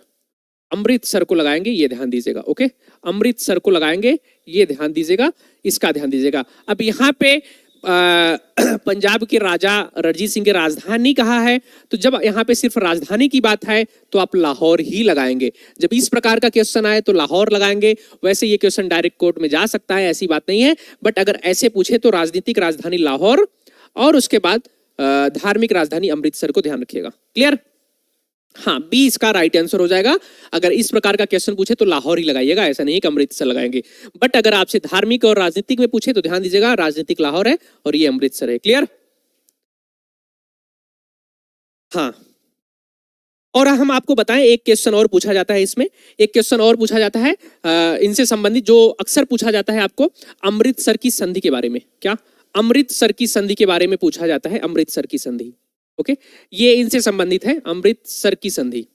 अमृतसर को लगाएंगे, ये ध्यान दीजिएगा। ओके, अमृतसर को लगाएंगे, ये ध्यान दीजिएगा, इसका ध्यान दीजिएगा। अब यहाँ पे पंजाब के राजा रणजीत सिंह की राजधानी कहा है, तो जब यहाँ पे सिर्फ राजधानी की बात है तो आप लाहौर ही लगाएंगे। जब इस प्रकार का क्वेश्चन आए तो लाहौर लगाएंगे। वैसे ये क्वेश्चन डायरेक्ट कोर्ट में जा सकता है, ऐसी बात नहीं है, बट अगर ऐसे पूछे तो राजनीतिक राजधानी लाहौर और उसके बाद धार्मिक राजधानी अमृतसर को ध्यान रखिएगा। क्लियर? हाँ, बी इसका राइट आंसर हो जाएगा। अगर इस प्रकार का क्वेश्चन पूछे तो लाहौर ही लगाइएगा, ऐसा नहीं कि अमृतसर लगाएंगे। बट अगर आपसे धार्मिक और राजनीतिक में पूछे तो ध्यान दीजिएगा, राजनीतिक लाहौर है और ये अमृतसर है। क्लियर? हाँ, और हम आपको बताएं, एक क्वेश्चन और पूछा जाता है इसमें, एक क्वेश्चन और पूछा जाता है इनसे संबंधित, जो अक्सर पूछा जाता है आपको अमृतसर की संधि के बारे में। क्या? अमृतसर की संधि के बारे में पूछा जाता है, अमृतसर की संधि। ओके, ये इनसे संबंधित है, अमृतसर की संधि,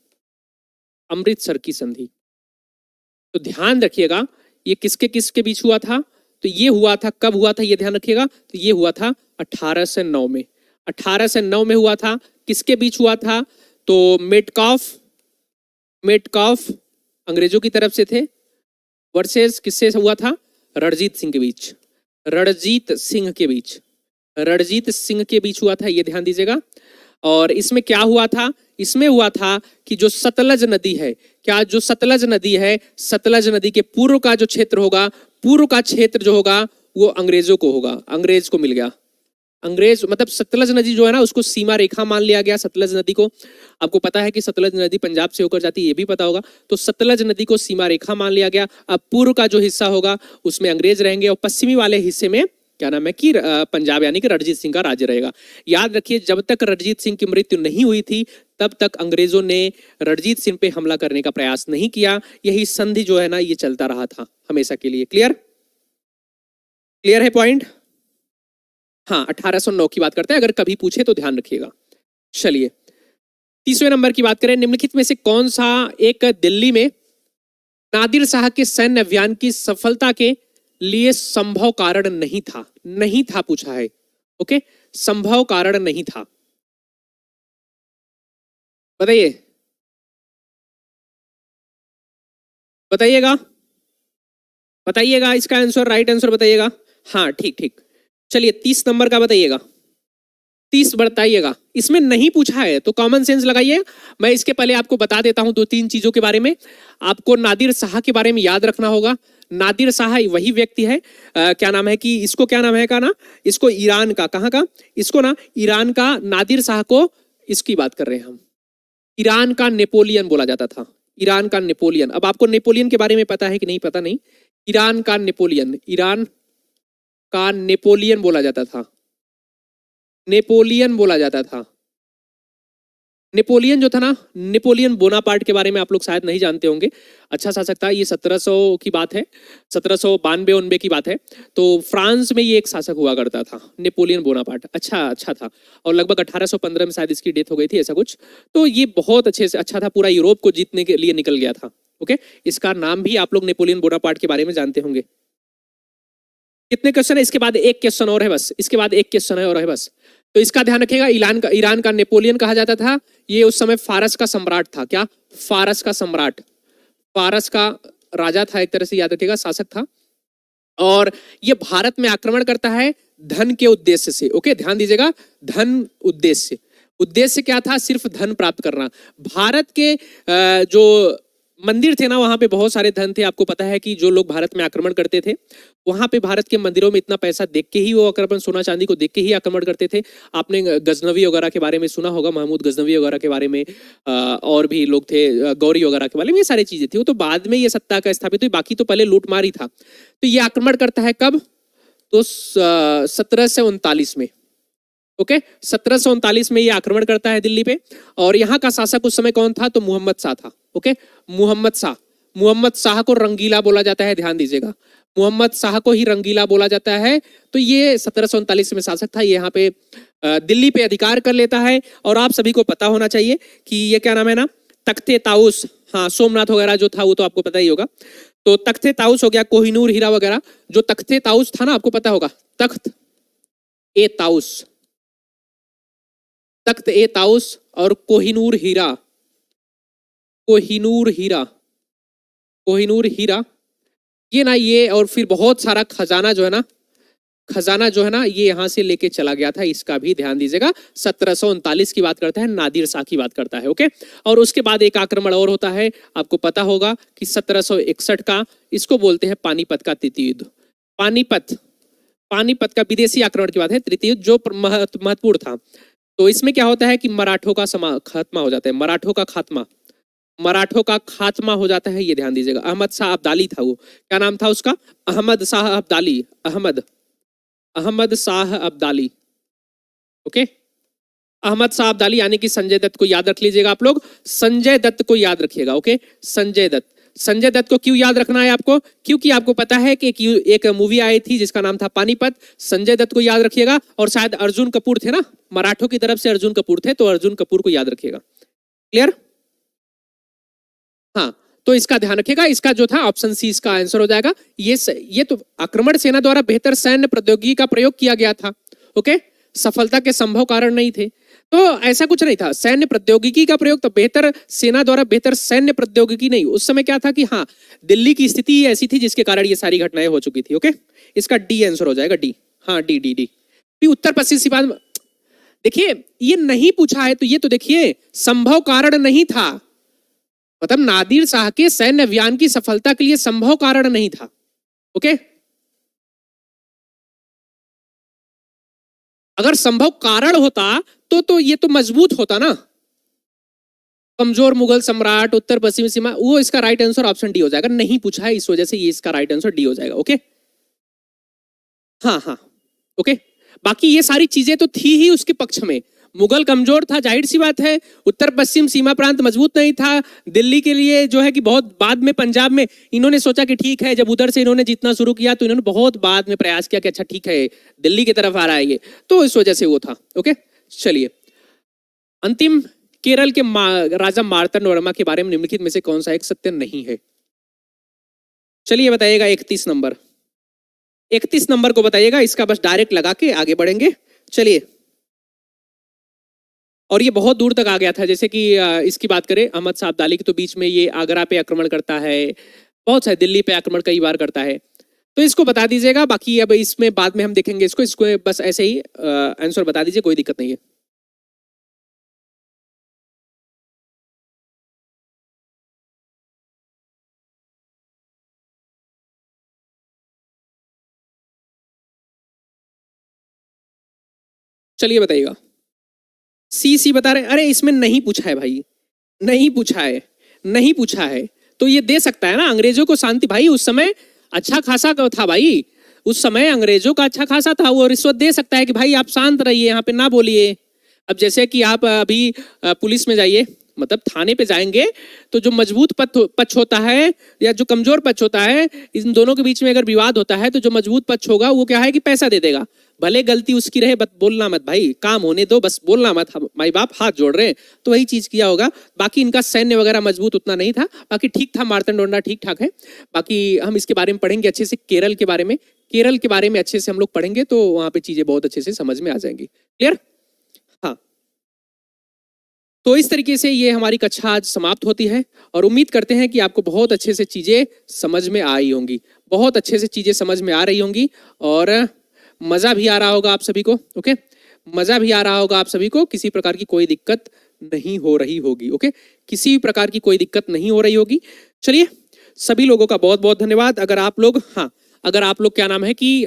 अमृतसर की संधि। तो ध्यान रखिएगा, ये किसके किसके बीच हुआ था? तो ये हुआ था, कब हुआ था ये ध्यान रखिएगा। तो ये हुआ था 1809 में, 1809 में हुआ था। किसके बीच हुआ था? तो मेटकाफ अंग्रेजों की तरफ से थे, वर्सेस किससे हुआ था? रणजीत सिंह के बीच, रणजीत सिंह के बीच, रणजीत सिंह के बीच हुआ था, ये ध्यान दीजिएगा। और इसमें क्या हुआ था? इसमें हुआ था कि जो सतलज नदी है, क्या जो सतलज नदी है, सतलज नदी के पूर्व का जो क्षेत्र होगा, पूर्व का क्षेत्र जो होगा वो अंग्रेजों को होगा, अंग्रेज को मिल गया, अंग्रेज मतलब सतलज नदी जो है ना उसको सीमा रेखा मान लिया गया। सतलज नदी को, आपको पता है कि सतलज नदी पंजाब से होकर जाती है, ये भी पता होगा। तो सतलज नदी को सीमा रेखा मान लिया गया। अब पूर्व का जो हिस्सा होगा उसमें अंग्रेज रहेंगे और पश्चिमी वाले हिस्से में क्या नाम है कि पंजाब यानी कि रणजीत सिंह का राज्य रहेगा। याद रखिए, जब तक रणजीत सिंह की मृत्यु नहीं हुई थी तब तक अंग्रेजों ने रणजीत सिंह पे हमला करने का प्रयास नहीं किया। यही संधि जो है ना ये चलता रहा था हमेशा के लिए। क्लियर? क्लियर है पॉइंट? हाँ, 1809 की बात करते हैं, अगर कभी पूछे तो ध्यान रखिएगा। चलिए, तीसरे नंबर की बात करें। निम्नलिखित में से कौन सा एक दिल्ली में नादिर शाह के सैन्य अभियान की सफलता के लिए संभव कारण नहीं था? नहीं था पूछा है, ओके, संभव कारण नहीं था। बताइए, बताइएगा, बताइएगा इसका आंसर, राइट आंसर बताइएगा। हाँ, ठीक ठीक। चलिए 30 नंबर का बताइएगा, 30 बताइएगा। इसमें नहीं पूछा है तो कॉमन सेंस लगाइए। मैं इसके पहले आपको बता देता हूं 2-3 चीजों के बारे में। आपको नादिर शाह के बारे में याद रखना होगा। नादिर शाह वही व्यक्ति है, क्या नाम है कि इसको क्या नाम है का ना, इसको ईरान का, कहाँ का, इसको ना ईरान का, नादिर शाह को, इसकी बात कर रहे हैं हम, ईरान का नेपोलियन बोला जाता था। ईरान का नेपोलियन। अब आपको नेपोलियन के बारे में पता है कि नहीं पता नहीं। ईरान का नेपोलियन, ईरान का नेपोलियन बोला जाता था, नेपोलियन बोला जाता था। नेपोलियन जो था ना, नेपोलियन बोनापार्ट के बारे में आप लोग शायद नहीं जानते होंगे। अच्छा शासक था, ये 1700 की बात है, 1792-99 की बात है। तो फ्रांस में ये एक शासक हुआ करता था, नेपोलियन बोनापार्ट। अच्छा था, और लगभग 1815 में शायद इसकी डेथ हो गई थी, ऐसा कुछ। तो ये बहुत अच्छे से अच्छा था, पूरा यूरोप को जीतने के लिए निकल गया था। ओके, इसका नाम भी आप लोग नेपोलियन बोनापार्ट के बारे में जानते होंगे। कितने क्वेश्चन है? इसके बाद एक क्वेश्चन और है बस, इसके बाद एक क्वेश्चन है और है बस। तो इसका ध्यान रखिएगा। ईरान का नेपोलियन कहा जाता था। ये उस समय फारस का सम्राट था। क्या? फारस का सम्राट, फारस का राजा था, एक तरह से याद रखिएगा, शासक था। और ये भारत में आक्रमण करता है धन के उद्देश्य से। ओके, ध्यान दीजिएगा, धन उद्देश्य। उद्देश्य क्या था? सिर्फ धन प्राप्त करना। भारत के जो मंदिर थे ना, वहां पे बहुत सारे धन थे। आपको पता है कि जो लोग भारत में आक्रमण करते थे, वहां पे भारत के मंदिरों में इतना पैसा देख के ही वो आक्रमण, सोना चांदी को देख के ही आक्रमण करते थे। आपने गजनवी वगैरह के बारे में सुना होगा, महमूद गजनवी वगैरह के बारे में, और भी लोग थे, गौरी वगैरह के बारे में। ये सारी चीजें थी, वो तो बाद में ये सत्ता का स्थापित हुई, बाकी तो पहले लूटमार ही था। तो ये आक्रमण करता है कब? तो 1739 में। ओके, 1739 में ये आक्रमण करता है दिल्ली पे। और यहाँ का शासक उस समय कौन था? तो मोहम्मद शाह था। ओके, मोहम्मद शाह। मोहम्मद शाह को रंगीला बोला जाता है, ध्यान दीजिएगा, मोहम्मद शाह को ही रंगीला बोला जाता है। तो ये 1739 में शासक था। ये यहाँ पे दिल्ली पे अधिकार कर लेता है। और आप सभी को पता होना चाहिए कि ये क्या नाम है ना, तख्ते ताउस। हाँ, सोमनाथ वगैरह जो था वो तो आपको पता ही होगा। तो तख्ते ताउस हो गया, कोहिनूर हीरा वगैरह। जो तख्ते ताउस था ना, आपको पता होगा, तख्त ए ताउस, तख्त ए ताउस और कोहिनूर हीरा, कोहिनूर हीरा, कोहिनूर हीरा, ये ना, ये और फिर बहुत सारा खजाना जो है ना, खजाना जो है ना, ये यहां से लेके चला गया था। इसका भी ध्यान दीजिएगा। 1739 की बात करता है, नादिर शाह की बात करता है। ओके, और उसके बाद एक आक्रमण और होता है, आपको पता होगा कि 1761 का, इसको बोलते हैं पानीपत का तृतीय युद्ध। पानीपत, पानीपत का विदेशी आक्रमण की बात है, तृतीय युद्ध, जो महत्वपूर्ण था। तो इसमें क्या होता है कि मराठों का खात्मा हो जाता है, मराठों का खात्मा, मराठों का खात्मा हो जाता है। ये ध्यान दीजिएगा। अहमद शाह अब्दाली था वो, क्या नाम था उसका? अहमद शाह अब्दाली, अहमद शाह अब्दाली। ओके, अहमद शाह अब्दाली, यानी कि संजय दत्त को याद रख लीजिएगा आप लोग, संजय दत्त को याद रखिएगा। ओके, संजय दत्त। संजय दत्त को क्यों याद रखना है आपको? क्योंकि आपको पता है कि एक मूवी आई थी जिसका नाम था पानीपत। संजय दत्त को याद रखिएगा। और शायद अर्जुन कपूर थे ना, मराठों की तरफ से अर्जुन कपूर थे, तो अर्जुन कपूर को याद रखिएगा। क्लियर? हाँ, तो इसका ध्यान रखिएगा। इसका जो था ऑप्शन सी इसका आंसर हो जाएगा। ये तो आक्रमण सेना द्वारा बेहतर सैन्य प्रौद्योगिकी का प्रयोग किया गया था। ओके, सफलता के संभव कारण नहीं थे। तो ऐसा कुछ नहीं था, सैन्य प्रौद्योगिकी का प्रयोग, तो बेहतर सेना द्वारा बेहतर सैन्य प्रौद्योगिकी नहीं। उस समय क्या था कि हाँ, दिल्ली की स्थिति ऐसी थी जिसके कारण ये सारी घटनाएं हो चुकी थी। ओके, इसका डी आंसर हो जाएगा, डी। हाँ, डी डी डी। उत्तर पश्चिम सीमांत, देखिए ये नहीं पूछा है तो ये तो देखिए संभव कारण नहीं था, मतलब नादिर शाह के सैन्य अभियान की सफलता के लिए संभव कारण नहीं था। ओके, अगर संभव कारण होता तो ये तो मजबूत होता ना। कमजोर मुगल सम्राट, उत्तर पश्चिमी सीमा, वो इसका राइट आंसर ऑप्शन डी हो जाएगा। नहीं पूछा है इस वजह से ये इसका राइट आंसर डी हो जाएगा। ओके, हाँ हाँ, ओके। बाकी ये सारी चीजें तो थी ही उसके पक्ष में। मुगल कमजोर था, जाहिर सी बात है। उत्तर पश्चिम सीमा प्रांत मजबूत नहीं था। दिल्ली के लिए जो है कि बहुत बाद में, पंजाब में इन्होंने सोचा कि ठीक है, जब उधर से इन्होंने जीतना शुरू किया तो इन्होंने बहुत बाद में प्रयास किया कि अच्छा ठीक है, दिल्ली की तरफ आ रहा है ये, तो इस वजह से वो था। ओके, चलिए अंतिम, केरल के राजा मार्तंड वर्मा के बारे में निम्नलिखित में से कौन सा एक सत्य नहीं है? चलिए बताइएगा। 31 नंबर, 31 नंबर को बताइएगा। इसका बस डायरेक्ट लगा के आगे बढ़ेंगे। चलिए, और ये बहुत दूर तक आ गया था। जैसे कि इसकी बात करें, अहमद साहब दाली की, तो बीच में ये आगरा पे आक्रमण करता है, बहुत सारे दिल्ली पे आक्रमण कई बार करता है, तो इसको बता दीजिएगा। बाकी अब इसमें बाद में हम देखेंगे इसको बस ऐसे ही आंसर बता दीजिए, कोई दिक्कत नहीं है। चलिए बताइएगा। सी बता रहे। अरे इसमें नहीं पूछा है भाई, नहीं पूछा है, नहीं पूछा है। तो ये दे सकता है ना अंग्रेजों को शांति। भाई उस समय अच्छा खासा था भाई, उस समय अंग्रेजों का अच्छा खासा था। वो रिश्वत दे सकता है कि भाई आप शांत रहिए, यहाँ पे ना बोलिए। अब जैसे कि आप अभी पुलिस में जाइए, मतलब थाने पे जाएंगे, तो जो मजबूत पक्ष होता है या जो कमजोर पक्ष होता है, इन दोनों के बीच में अगर विवाद होता है तो जो मजबूत पक्ष होगा वो क्या है कि पैसा दे देगा। भले गलती उसकी रहे, बस बोलना मत भाई, काम होने दो, बस बोलना मत। माई बाप हाथ जोड़ रहे हैं, तो वही चीज किया होगा। बाकी इनका सैन्य वगैरह मजबूत उतना नहीं था। बाकी ठीक था, मार्तंडोंडा ठीक ठाक है। बाकी हम इसके बारे में पढ़ेंगे अच्छे से, केरल के बारे में, केरल के बारे में अच्छे से हम लोग पढ़ेंगे, तो वहां पे चीजें बहुत अच्छे से समझ में आ जाएंगी। क्लियर? हाँ, तो इस तरीके से ये हमारी कक्षा आज समाप्त होती है, और उम्मीद करते हैं कि आपको बहुत अच्छे से चीजें समझ में आई होंगी, बहुत अच्छे से चीजें समझ में आ रही होंगी, और मजा भी आ रहा होगा आप सभी को। ओके, मजा भी आ रहा होगा आप सभी को, किसी प्रकार की कोई दिक्कत नहीं हो रही होगी। ओके, किसी भी प्रकार की कोई दिक्कत नहीं हो रही होगी। चलिए, सभी लोगों का बहुत बहुत धन्यवाद। अगर आप लोग, हाँ, अगर आप लोग क्या नाम है कि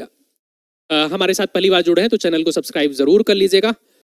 हमारे साथ पहली बार जुड़े हैं तो चैनल को सब्सक्राइब जरूर कर लीजिएगा।